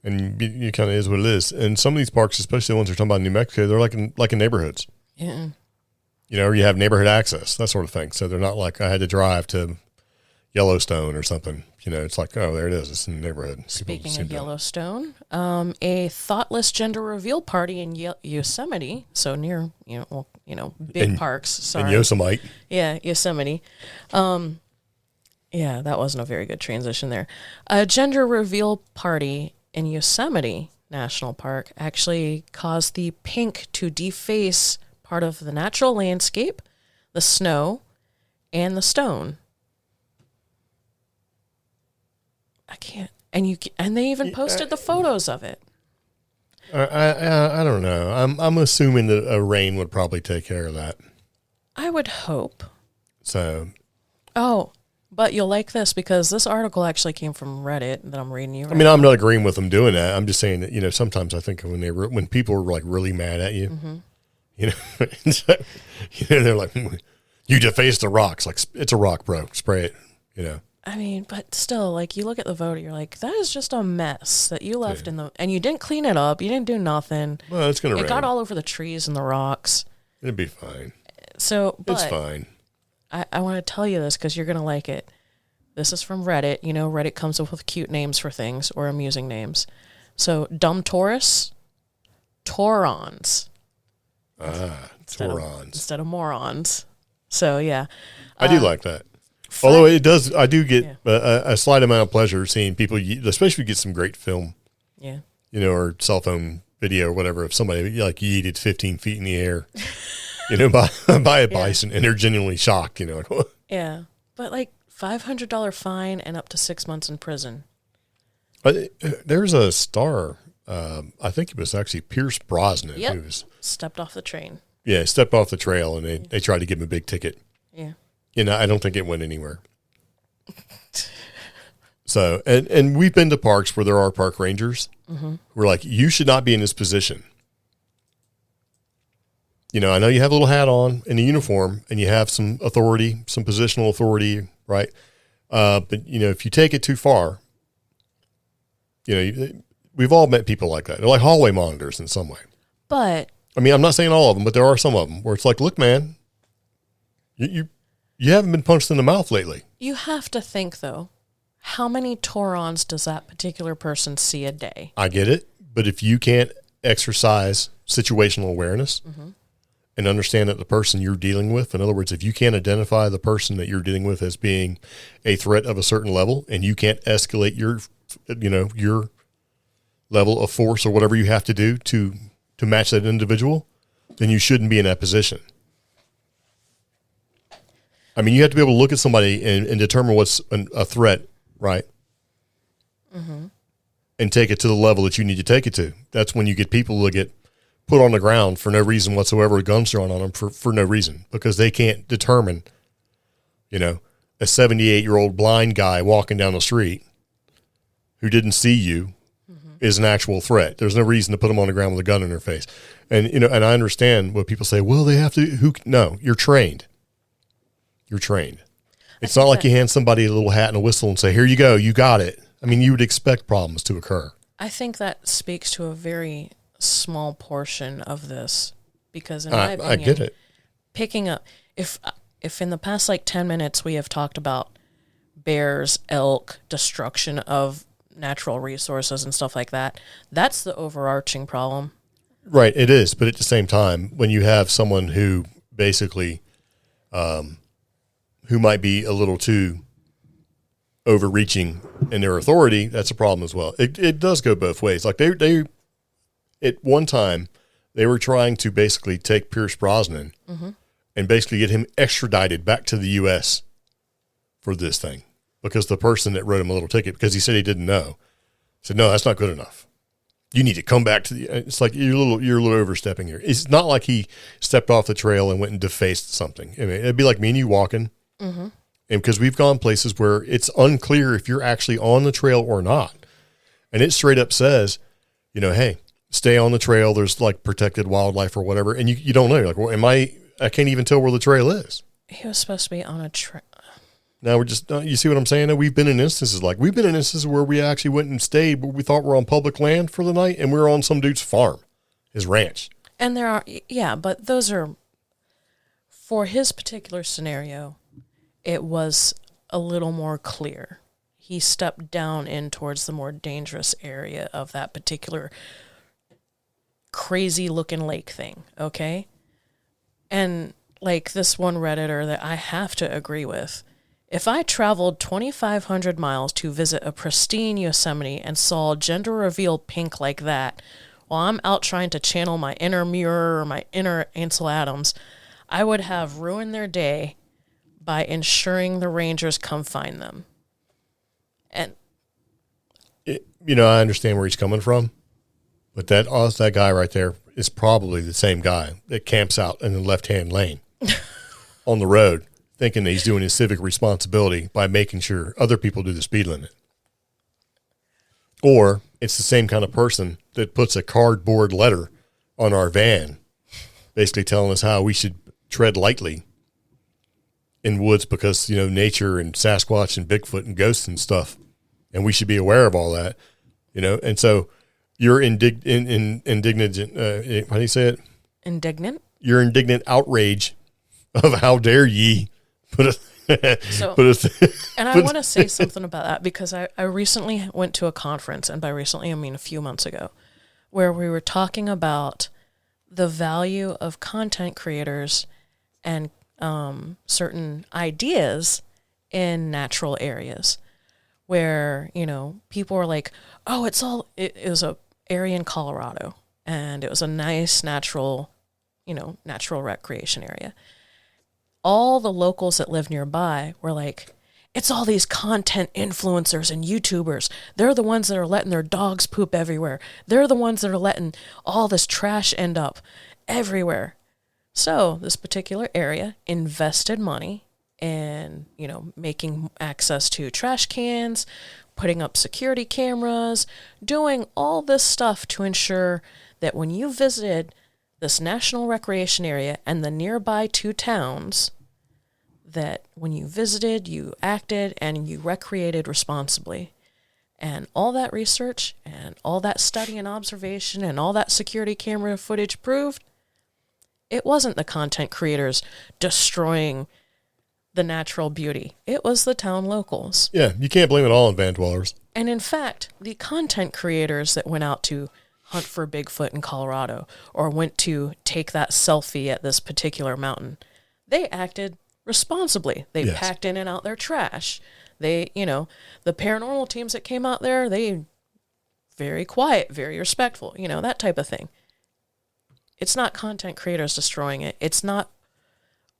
And it kind of is what it is. And some of these parks, especially the ones we're talking about in New Mexico, they're like in neighborhoods. Yeah. Or you have neighborhood access, that sort of thing. So they're not like I had to drive to Yellowstone or something. It's like, oh, there it is. It's in the neighborhood. Speaking of Yellowstone, a thoughtless gender reveal party in Yosemite, so near, big parks. Sorry. In Yosemite. Yeah, Yosemite. Yeah, that wasn't a very good transition there. A gender reveal party in Yosemite National Park actually caused the pink to deface part of the natural landscape, the snow, and the stone. I can't. And they even posted the photos of it. I don't know. I'm assuming that a rain would probably take care of that. I would hope. So. Oh, but you'll like this because this article actually came from Reddit that I'm reading you. I mean, I'm not agreeing with them doing that. I'm just saying that, sometimes I think when people are like really mad at you, they're like, you defaced the rocks. Like, it's a rock, bro. Spray it, I mean, but still, like, you look at the photo, you're like, that is just a mess that you left and you didn't clean it up. You didn't do nothing. Well, it's going to rain. It got all over the trees and the rocks. It'd be fine. So, but it's fine. I want to tell you this because you're going to like it. This is from Reddit. Reddit comes up with cute names for things or amusing names. So, Dumb Taurus, Taurons. Taurons. Instead of morons. So, yeah. I do like that. Although I do get a slight amount of pleasure seeing people, especially if you get some great film. Yeah. Or cell phone video or whatever, if somebody like yeeted 15 feet in the air. By a bison, and they're genuinely shocked, like, what? Yeah, but like $500 fine and up to 6 months in prison. There's a star, I think it was actually Pierce Brosnan, who stepped off the train. Yeah, stepped off the trail, and they tried to give him a big ticket. Yeah. I don't think it went anywhere. So, and we've been to parks where there are park rangers. Mm-hmm. We're like, you should not be in this position. I know you have a little hat on and a uniform and you have some authority, some positional authority, right? But, if you take it too far, we've all met people like that. They're like hallway monitors in some way. But. I mean, I'm not saying all of them, but there are some of them where it's like, look, man, you haven't been punched in the mouth lately. You have to think, though, how many Taurons does that particular person see a day? I get it. But if you can't exercise situational awareness, and understand that the person you're dealing with, in other words, if you can't identify the person that you're dealing with as being a threat of a certain level, and you can't escalate your level of force or whatever you have to do to match that individual, then you shouldn't be in that position. I mean, you have to be able to look at somebody and determine what's a threat, right? Mm-hmm. And take it to the level that you need to take it to. That's when you get people to get put on the ground for no reason whatsoever, guns thrown on them for no reason, because they can't determine, a 78-year-old blind guy walking down the street who didn't see you is an actual threat. There's no reason to put them on the ground with a gun in their face. And, and I understand what people say, well, they have to, no, you're trained. You're trained. It's not like you hand somebody a little hat and a whistle and say, here you go, you got it. I mean, you would expect problems to occur. I think that speaks to a very small portion of this, because in my opinion, I get it. Picking up, if in the past 10 minutes we have talked about bears, elk, destruction of natural resources and stuff like that, that's the overarching problem. Right, it is. But at the same time, when you have someone who basically, who might be a little too overreaching in their authority, that's a problem as well. It does go both ways. Like they at one time, they were trying to basically take Pierce Brosnan and basically get him extradited back to the U.S. for this thing, because the person that wrote him a little ticket, because he said he didn't know, said, no, that's not good enough. You need to come back to the. It's like you're a little overstepping here. It's not like he stepped off the trail and went and defaced something. I mean, it'd be like me and you walking, and because we've gone places where it's unclear if you're actually on the trail or not, and it straight up says, hey, stay on the trail. There's protected wildlife or whatever. And you don't know. You're like, well, I can't even tell where the trail is. He was supposed to be on a trail. Now we're just, you see what I'm saying? We've been in instances where we actually went and stayed, but we thought we're on public land for the night and we were on some dude's farm, his ranch. And there are, but those are, for his particular scenario, it was a little more clear. He stepped down in towards the more dangerous area of that particular crazy looking lake thing, okay? And this one Redditor that I have to agree with, if I traveled 2,500 miles to visit a pristine Yosemite and saw gender reveal pink like that, while I'm out trying to channel my inner Muir or my inner Ansel Adams, I would have ruined their day by ensuring the rangers come find them. And I understand where he's coming from. But that guy right there is probably the same guy that camps out in the left-hand lane on the road, thinking that he's doing his civic responsibility by making sure other people do the speed limit. Or it's the same kind of person that puts a cardboard letter on our van, basically telling us how we should tread lightly in woods because, nature and Sasquatch and Bigfoot and ghosts and stuff, and we should be aware of all that, And so you're indignant, how do you say it? Indignant? Your indignant outrage of how dare ye put a... And I want to say something about that because I recently went to a conference, and by recently I mean a few months ago, where we were talking about the value of content creators and certain ideas in natural areas where, people were like, oh, it was a area in Colorado, and it was a nice natural recreation area. All the locals that live nearby were like, it's all these content influencers and YouTubers. They're the ones that are letting their dogs poop everywhere. They're the ones that are letting all this trash end up everywhere. So this particular area invested money in, making access to trash cans, putting up security cameras, doing all this stuff to ensure that when you visited this national recreation area and the nearby 2 towns, that when you visited, you acted and you recreated responsibly. And all that research and all that study and observation and all that security camera footage proved it wasn't the content creators destroying the natural beauty. It was the town locals. Yeah, you can't blame it all on van dwellers. And in fact, the content creators that went out to hunt for Bigfoot in Colorado or went to take that selfie at this particular mountain, they acted responsibly. They packed in and out their trash. They, the paranormal teams that came out there, they very quiet, very respectful, that type of thing. It's not content creators destroying it. It's not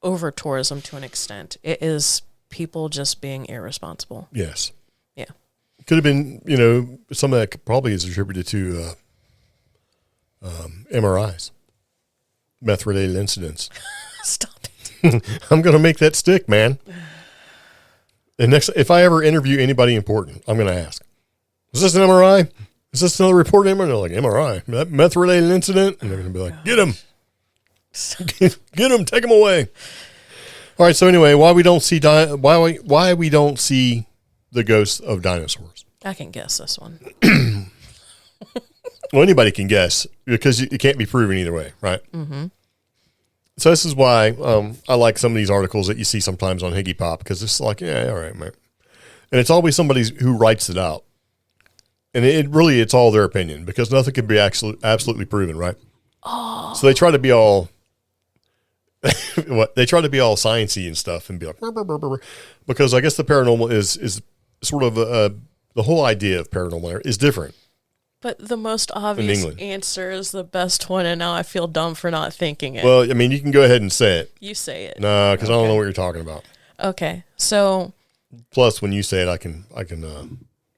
over tourism to an extent. It is people just being irresponsible. Yes. Yeah. Could have been, some of that probably is attributed to MRIs, meth-related incidents. Stop it. I'm going to make that stick, man. And if I ever interview anybody important, I'm going to ask, is this an MRI? Is this another report? And they're like, MRI, that meth-related incident? And they're going to be like, get him. Get him, take him away. All right, so anyway, why we don't see the ghosts of dinosaurs? I can guess this one. Well, anybody can guess because it can't be proven either way, right? Mm-hmm. So this is why I like some of these articles that you see sometimes on Higgy Pop, because it's like, yeah, all right, man. And it's always somebody who writes it out. And it's all their opinion because nothing can be absolutely proven, right? Oh. So they try to be all they try to be all sciencey and stuff and be like, burr, burr, burr, burr, because I guess the paranormal is sort of the whole idea of paranormal is different. But the most obvious answer is the best one, and now I feel dumb for not thinking it. Well, I mean, you can go ahead and say it. You say it. No, because I don't know what you're talking about. Okay, so... Plus, when you say it, I can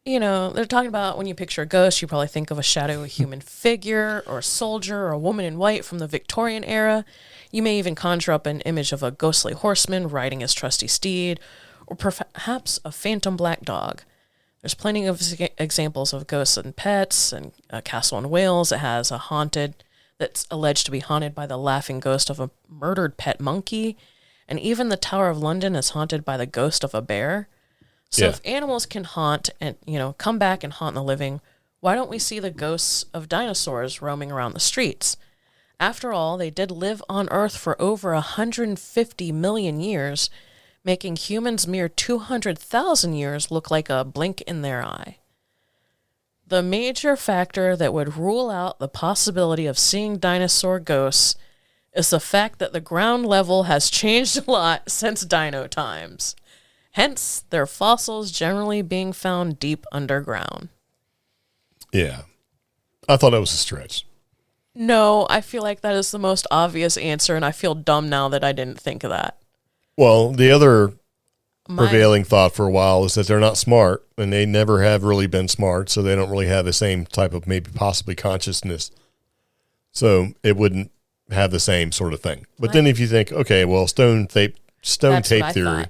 they're talking about when you picture a ghost, you probably think of a shadowy human figure or a soldier or a woman in white from the Victorian era. You may even conjure up an image of a ghostly horseman riding his trusty steed, or perhaps a phantom black dog. There's plenty of examples of ghosts and pets, and a castle in Wales that has that's alleged to be haunted by the laughing ghost of a murdered pet monkey, and even the Tower of London is haunted by the ghost of a bear. So if animals can haunt and, come back and haunt the living, why don't we see the ghosts of dinosaurs roaming around the streets? After all, they did live on Earth for over 150 million years, making humans mere 200,000 years look like a blink in their eye. The major factor that would rule out the possibility of seeing dinosaur ghosts is the fact that the ground level has changed a lot since dino times. Hence, their fossils generally being found deep underground. Yeah. I thought that was a stretch. No, I feel like that is the most obvious answer, and I feel dumb now that I didn't think of that. Well, the other prevailing thought for a while is that they're not smart, and they never have really been smart, so they don't really have the same type of maybe possibly consciousness. So it wouldn't have the same sort of thing. But then if you think, okay, well, stone tape theory,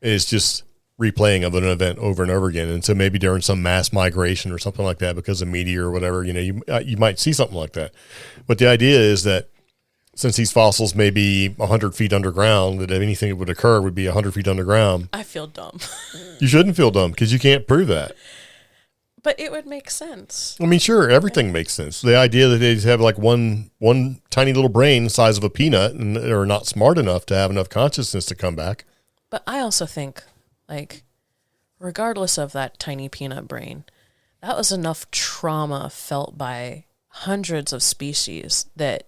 is just replaying of an event over and over again. And so maybe during some mass migration or something like that, because of meteor or whatever, you might see something like that. But the idea is that since these fossils may be 100 feet underground, that if anything that would occur would be 100 feet underground. I feel dumb. You shouldn't feel dumb because you can't prove that. But it would make sense. I mean, sure, everything makes sense. The idea that they just have like one tiny little brain the size of a peanut and are not smart enough to have enough consciousness to come back. But I also think, like, regardless of that tiny peanut brain, that was enough trauma felt by hundreds of species that,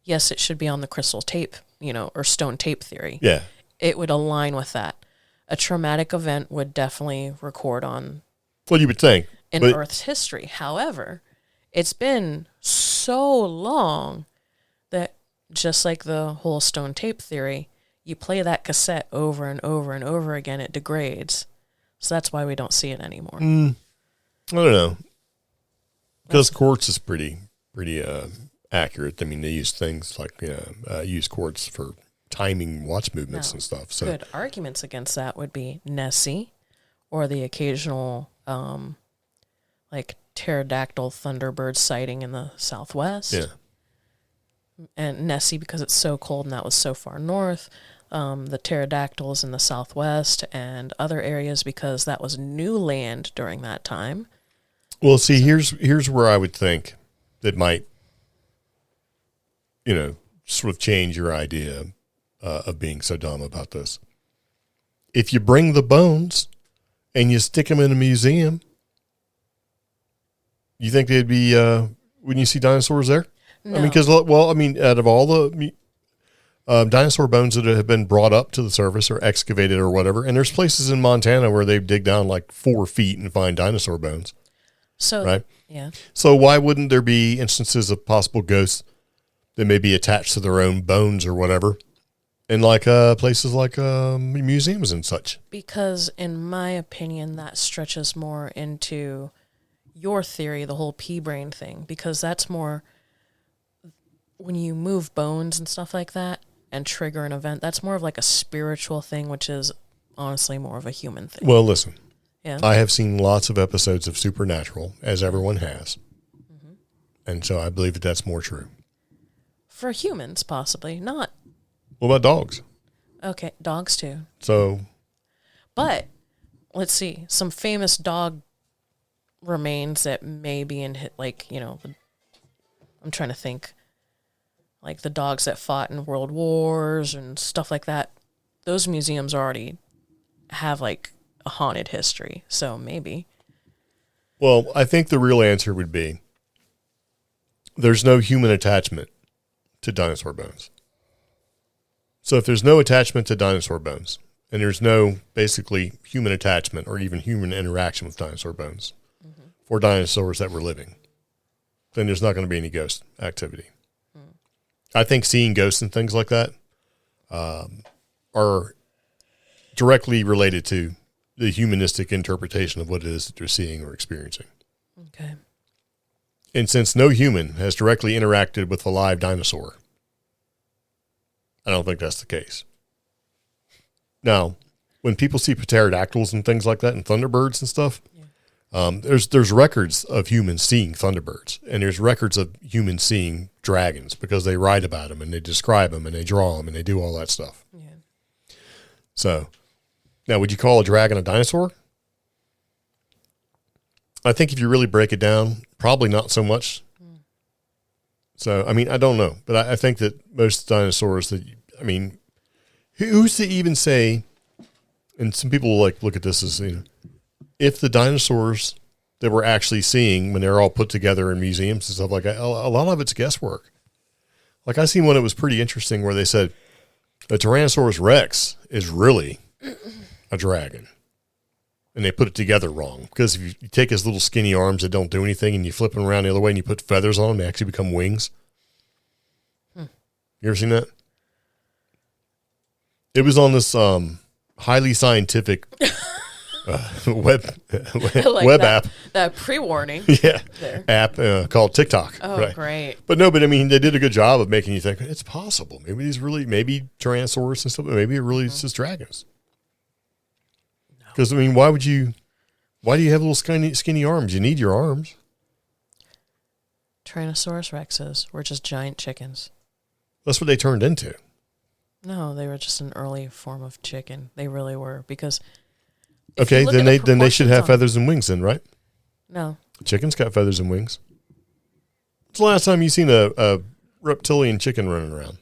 yes, it should be on the crystal tape, or stone tape theory. Yeah. It would align with that. A traumatic event would definitely record on. Well, you would think. In Earth's history. However, it's been so long that just like the whole stone tape theory, you play that cassette over and over and over again, it degrades. So that's why we don't see it anymore. I don't know. Because quartz is pretty accurate. I mean, they use things like use quartz for timing watch movements and stuff. So good arguments against that would be Nessie, or the occasional like pterodactyl thunderbird sighting in the Southwest. Yeah. And Nessie, because it's so cold and that was so far north. The pterodactyls in the Southwest and other areas because that was new land during that time. Well, see, here's where I would think that might, sort of change your idea of being so dumb about this. If you bring the bones and you stick them in a museum, you think they'd be, wouldn't you see dinosaurs there? No. I mean, because, out of all the dinosaur bones that have been brought up to the surface or excavated or whatever, and there's places in Montana where they dig down like 4 feet and find dinosaur bones. So, right? Yeah. So why wouldn't there be instances of possible ghosts that may be attached to their own bones or whatever in like places like museums and such? Because in my opinion, that stretches more into your theory, the whole pea brain thing, because that's more when you move bones and stuff like that and trigger an event, that's more of like a spiritual thing, which is honestly more of a human thing. Well, listen, yeah. I have seen lots of episodes of Supernatural, as everyone has. Mm-hmm. And so I believe that that's more true. For humans, possibly. Not. What about dogs? Okay, dogs too. So. But, let's see, some famous dog remains that may be in, like, I'm trying to think. Like the dogs that fought in world wars and stuff like that. Those museums already have like a haunted history. So maybe. Well, I think the real answer would be there's no human attachment to dinosaur bones. So if there's no attachment to dinosaur bones and there's no basically human attachment or even human interaction with dinosaur bones for dinosaurs that were living, then there's not going to be any ghost activity. I think seeing ghosts and things like that are directly related to the humanistic interpretation of what it is that they're seeing or experiencing. Okay. And since no human has directly interacted with a live dinosaur, I don't think that's the case. Now, when people see pterodactyls and things like that and thunderbirds and stuff, there's records of humans seeing thunderbirds, and there's records of humans seeing dragons because they write about them and they describe them and they draw them and they do all that stuff. Yeah. So, now would you call a dragon a dinosaur? I think if you really break it down, probably not so much. So, I mean, I don't know, but I think that most dinosaurs who's to even say, and some people like look at this as, if the dinosaurs that we're actually seeing when they're all put together in museums and stuff like that, a lot of it's guesswork. Like I seen one that was pretty interesting where they said a Tyrannosaurus Rex is really a dragon. And they put it together wrong because if you take his little skinny arms that don't do anything and you flip them around the other way and you put feathers on them, they actually become wings. You ever seen that? It was on this highly scientific web app. That pre-warning. Yeah, app called TikTok. Oh, right. Great. But no, I mean, they did a good job of making you think it's possible. Maybe maybe Tyrannosaurus and stuff, but maybe it really is just dragons. Because, I mean, why do you have little skinny arms? You need your arms. Tyrannosaurus rexes were just giant chickens. That's what they turned into. No, they were just an early form of chicken. They really were, because okay, then they should have feathers and wings then, right? No. Chickens got feathers and wings. When's the last time you seen a reptilian chicken running around?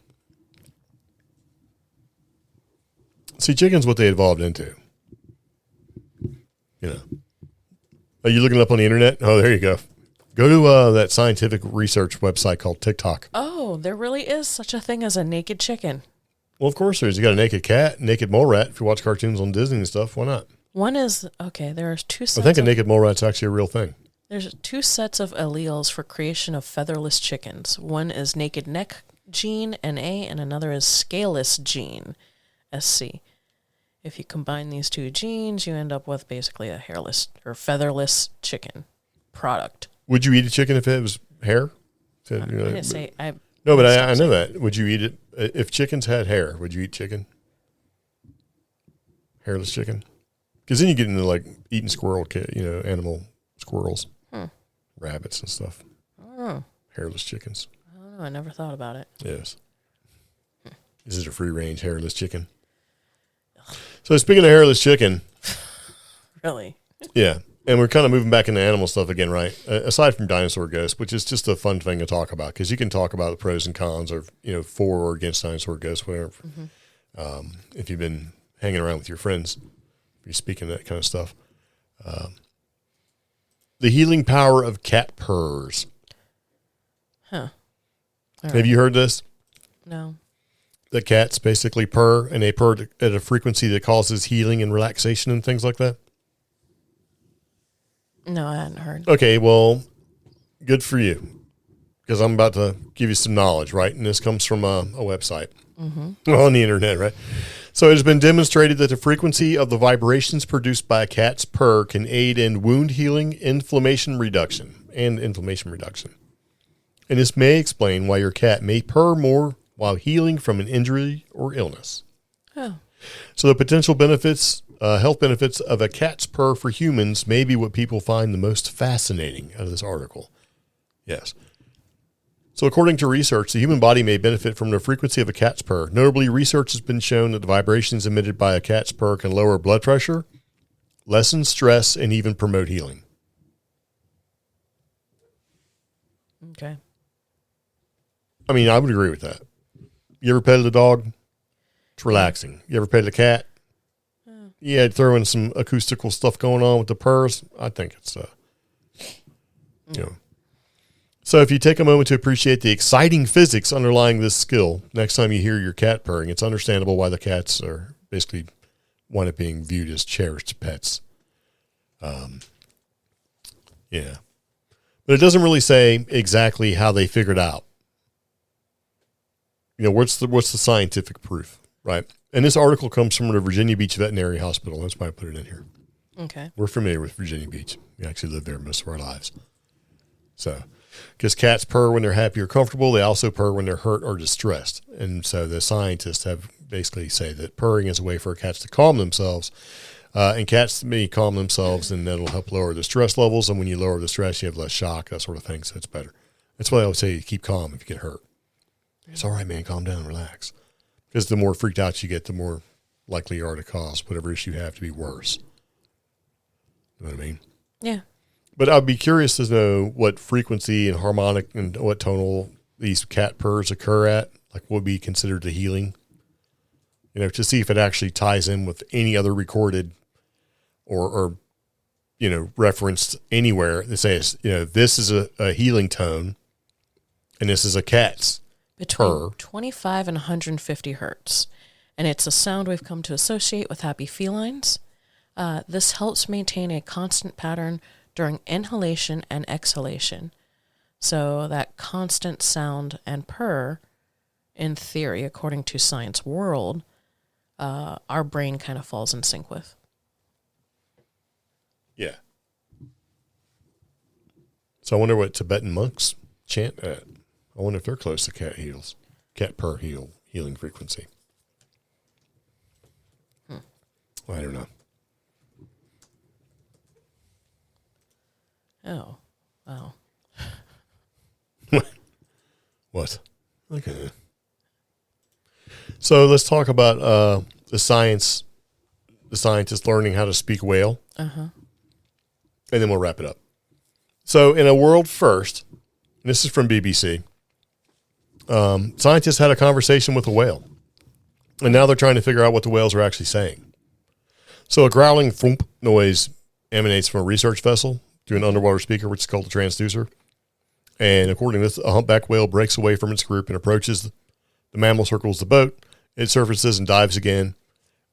See, chicken's what they evolved into. You know. Are you looking up on the internet? Oh, there you go. Go to that scientific research website called TikTok. Oh, there really is such a thing as a naked chicken. Well, of course there is. You got a naked cat, naked mole rat. If you watch cartoons on Disney and stuff, why not? One is, okay, there are two sets. I think a naked mole rat's actually a real thing. There's two sets of alleles for creation of featherless chickens. One is naked neck gene, NA, and another is scaleless gene, SC. If you combine these two genes, you end up with basically a hairless or featherless chicken product. Would you eat a chicken if it was hair? I didn't say I. No, but I know that. Would you eat it if chickens had hair? Would you eat chicken? Hairless chicken? Because then you get into like eating animal squirrels, rabbits and stuff. Oh. Hairless chickens. I don't know. I never thought about it. Yes. This is a free range hairless chicken. So speaking of hairless chicken. Really? Yeah. And we're kind of moving back into animal stuff again, right? Aside from dinosaur ghosts, which is just a fun thing to talk about, because you can talk about the pros and cons or, for or against dinosaur ghosts, whatever. Mm-hmm. If you've been hanging around with your friends, you're speaking that kind of stuff. The healing power of cat purrs. Huh. Have you heard this? No. The cats basically purr, and they purr at a frequency that causes healing and relaxation and things like that? No, I hadn't heard. Okay, well, good for you, because I'm about to give you some knowledge, right? And this comes from a website on the internet, right? So it has been demonstrated that the frequency of the vibrations produced by a cat's purr can aid in wound healing, inflammation reduction. And this may explain why your cat may purr more while healing from an injury or illness. Oh. So the potential benefits, health benefits of a cat's purr for humans may be what people find the most fascinating out of this article. Yes. So according to research, the human body may benefit from the frequency of a cat's purr. Notably, research has been shown that the vibrations emitted by a cat's purr can lower blood pressure, lessen stress, and even promote healing. Okay. I mean, I would agree with that. You ever petted a dog? It's relaxing. You ever petted a cat? Yeah, throwing some acoustical stuff going on with the purrs. I think it's, So if you take a moment to appreciate the exciting physics underlying this skill, next time you hear your cat purring, it's understandable why the cats are basically wind up being viewed as cherished pets. Yeah. But it doesn't really say exactly how they figured out. What's the scientific proof, right? And this article comes from the Virginia Beach Veterinary Hospital. That's why I put it in here. Okay. We're familiar with Virginia Beach. We actually live there most of our lives. So, because cats purr when they're happy or comfortable, they also purr when they're hurt or distressed. And so the scientists have basically say that purring is a way for cats to calm themselves. And cats may calm themselves, and that'll help lower the stress levels. And when you lower the stress, you have less shock, that sort of thing. So it's better. That's why I would say you keep calm if you get hurt. It's all right, man. Calm down, relax. Because the more freaked out you get, the more likely you are to cause whatever issue you have to be worse. You know what I mean? Yeah. But I'd be curious to know what frequency and harmonic and what tonal these cat purrs occur at. Like, what would be considered the healing? To see if it actually ties in with any other recorded or referenced anywhere that says, this is a healing tone and this is a cat's between 25 and 150 hertz. And it's a sound we've come to associate with happy felines. This helps maintain a constant pattern during inhalation and exhalation. So that constant sound and purr, in theory, according to Science World, our brain kind of falls in sync with. Yeah. So I wonder what Tibetan monks chant at. I wonder if they're close to cat purr healing frequency. I don't know. Oh, wow. What? Okay. So let's talk about the scientists learning how to speak whale. Uh-huh. And then we'll wrap it up. So in a world first, and this is from BBC, scientists had a conversation with a whale. And now they're trying to figure out what the whales are actually saying. So a growling thump noise emanates from a research vessel through an underwater speaker, which is called a transducer. And according to this, a humpback whale breaks away from its group and approaches the mammal circles the boat. It surfaces and dives again,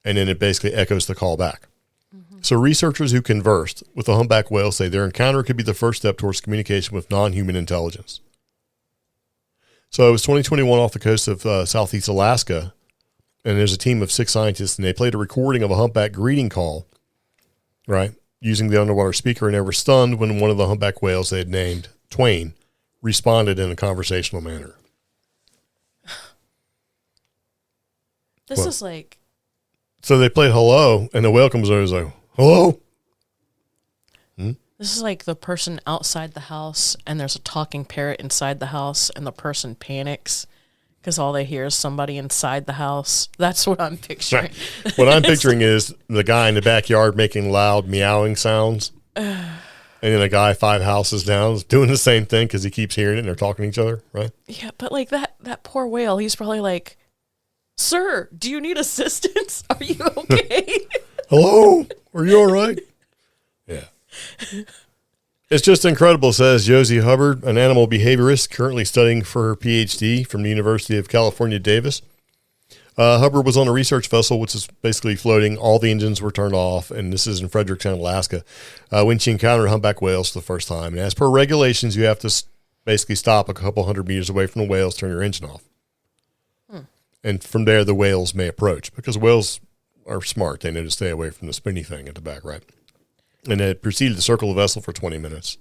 and then it basically echoes the call back. Mm-hmm. So researchers who conversed with the humpback whale say their encounter could be the first step towards communication with non-human intelligence. So it was 2021 off the coast of southeast Alaska, and there's a team of 6 scientists, and they played a recording of a humpback greeting call, right, using the underwater speaker, and they were stunned when one of the humpback whales they had named, Twain, responded in a conversational manner. This is like... So they played hello, and the whale comes over and is like, hello? This is like the person outside the house, and there's a talking parrot inside the house, and the person panics because all they hear is somebody inside the house. That's what I'm picturing. Right. What I'm picturing is the guy in the backyard making loud meowing sounds, and then a guy 5 houses down is doing the same thing because he keeps hearing it, and they're talking to each other, right? Yeah, but like that poor whale, he's probably like, sir, do you need assistance? Are you okay? Hello? Are you all right? Yeah. It's just incredible, says Josie Hubbard, an animal behaviorist currently studying for her PhD from the University of California, Davis. Hubbard was on a research vessel, which is basically floating. All the engines were turned off, and this is in Fredericktown, Alaska, when she encountered humpback whales for the first time. And as per regulations, you have to basically stop a couple hundred meters away from the whales, turn your engine off. And from there, the whales may approach, because whales are smart. They know to stay away from the spinny thing at the back, right? And it proceeded to circle the vessel for 20 minutes.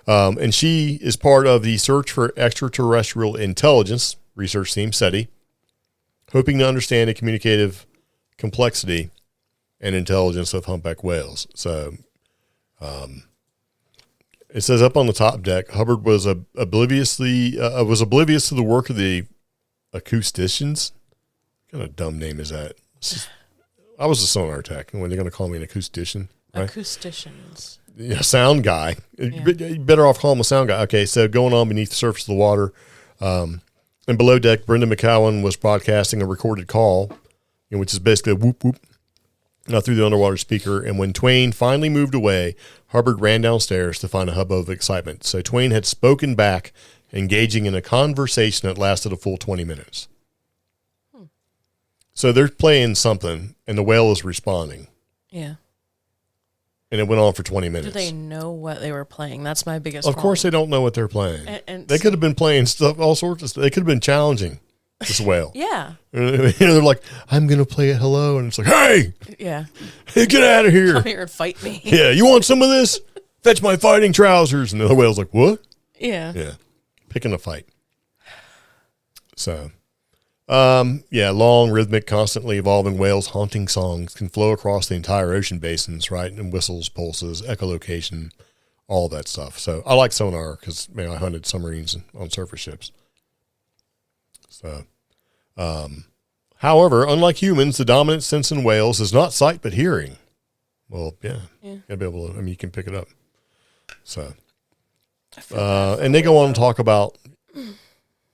And she is part of the Search for Extraterrestrial Intelligence research team, SETI, hoping to understand the communicative complexity and intelligence of humpback whales. So it says up on the top deck, Hubbard was oblivious to the work of the acousticians. What kind of dumb name is that? I was a sonar tech, and when they're going to call me an acoustician, right? Acousticians. Yeah, sound guy. Yeah. You better off calling him a sound guy. Okay, so going on beneath the surface of the water, and below deck, Brenda McCowan was broadcasting a recorded call, which is basically a whoop whoop, through the underwater speaker. And when Twain finally moved away, Hubbard ran downstairs to find a hubbub of excitement. So Twain had spoken back, engaging in a conversation that lasted a full 20 minutes. So they're playing something, and the whale is responding. Yeah. And it went on for 20 minutes. Do they know what they were playing? That's my biggest Of problem. course they don't know what they're playing. And they could have been playing stuff, all sorts of stuff. They could have been challenging this whale. Yeah. They're like, I'm going to play it hello. And it's like, hey, Yeah. hey, get out of here. Come here and fight me. Yeah, you want some of this? Fetch my fighting trousers. And the whale's like, what? Yeah. Yeah. Picking a fight. So, long, rhythmic, constantly evolving whales' haunting songs can flow across the entire ocean basins, right? And whistles, pulses, echolocation, all that stuff. So I like sonar because I hunted submarines on surface ships. So, however, unlike humans, the dominant sense in whales is not sight but hearing. Well, yeah. Gotta be able to, you can pick it up. So, and they go on to talk about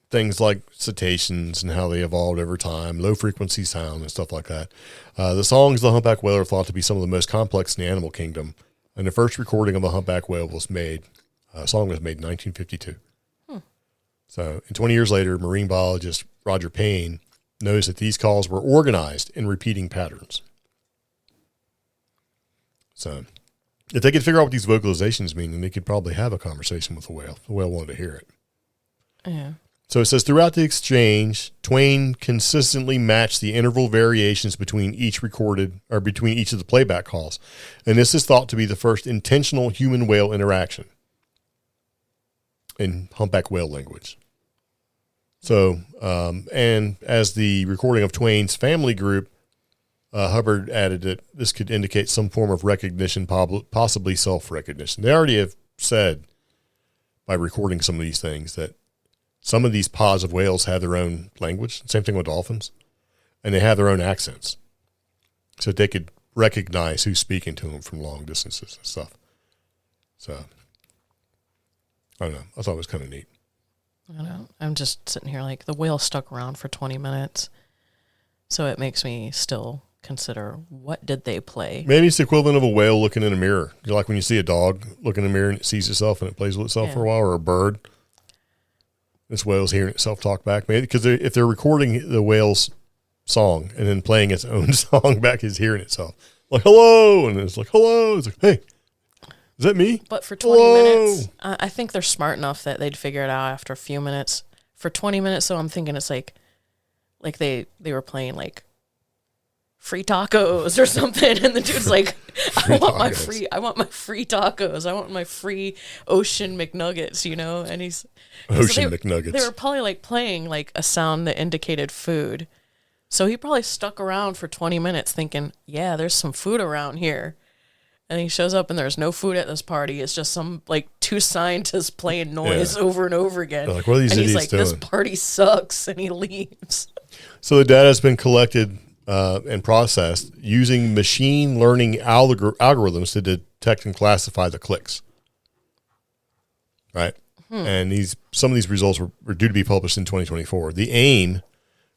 things like cetaceans and how they evolved over time, low frequency sound and stuff like that. The songs of the humpback whale are thought to be some of the most complex in the animal kingdom. And the first recording of a humpback whale was made, a song was made in 1952. So, and 20 years later, marine biologist Roger Payne knows that these calls were organized in repeating patterns. So, if they could figure out what these vocalizations mean, then they could probably have a conversation with a whale. The whale wanted to hear it. Yeah. So it says, throughout the exchange, Twain consistently matched the interval variations between each of the playback calls. And this is thought to be the first intentional human-whale interaction in humpback whale language. So, and as the recording of Twain's family group, Hubbard added that this could indicate some form of recognition, possibly self-recognition. They already have said by recording some of these things that some of these pods of whales have their own language. Same thing with dolphins. And they have their own accents. So they could recognize who's speaking to them from long distances and stuff. So, I don't know. I thought it was kind of neat. I know. I'm just sitting here like the whale stuck around for 20 minutes. So it makes me still consider, what did they play? Maybe it's the equivalent of a whale looking in a mirror. Like when you see a dog look in a mirror and it sees itself and it plays with itself for a while, or a bird. This whale's hearing itself talk back. Maybe because if they're recording the whale's song and then playing its own song back, it's hearing itself. Like, hello! And it's like, hello! It's like, hey, is that me? But for 20 minutes, I think they're smart enough that they'd figure it out after a few minutes. For 20 minutes, so I'm thinking it's like they were playing like free tacos or something, and the dude's like, I want my free tacos. I want my free ocean McNuggets, you know? And he's McNuggets. They were probably like playing like a sound that indicated food. So he probably stuck around for 20 minutes thinking, yeah, there's some food around here. And he shows up and there's no food at this party. It's just some like two scientists playing noise over and over again. They're like, what are these and idiots he's like, doing? This party sucks, and he leaves. So the data has been collected and processed using machine learning algorithms to detect and classify the clicks. Right? And some of these results were due to be published in 2024. The aim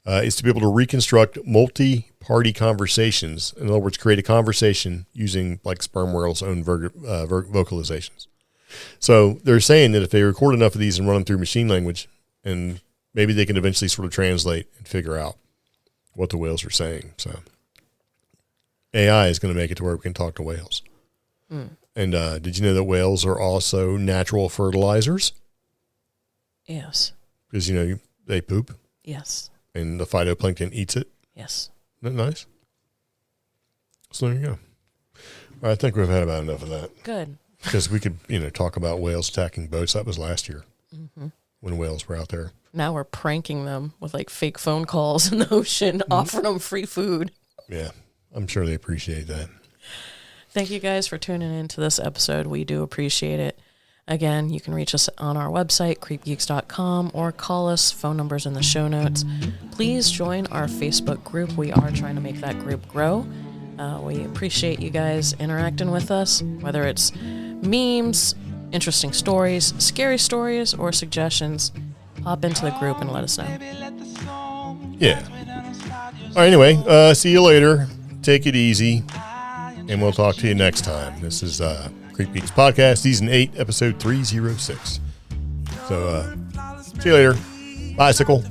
is to be able to reconstruct multi-party conversations. In other words, create a conversation using like sperm whales' own vocalizations. So they're saying that if they record enough of these and run them through machine language, and maybe they can eventually sort of translate and figure out what the whales are saying. So AI is going to make it to where we can talk to whales. And did you know that whales are also natural fertilizers? Yes. Because, they poop. Yes. And the phytoplankton eats it. Yes. Isn't that nice? So there you go. All right, I think we've had about enough of that. Good. Because we could, talk about whales attacking boats. That was last year when whales were out there. Now we're pranking them with like fake phone calls in the ocean, offering them free food. Yeah, I'm sure they appreciate that. Thank you guys for tuning in to this episode. We do appreciate it. Again, you can reach us on our website, creepgeeks.com, or call us. Phone numbers in the show notes. Please join our Facebook group. We are trying to make that group grow. We appreciate you guys interacting with us, whether it's memes, interesting stories, scary stories, or suggestions. Hop into the group and let us know. Yeah. All right, anyway, see you later. Take it easy. And we'll talk to you next time. This is CreepGeeks Podcast, Season 8, Episode 306. So, see you later. Bicycle.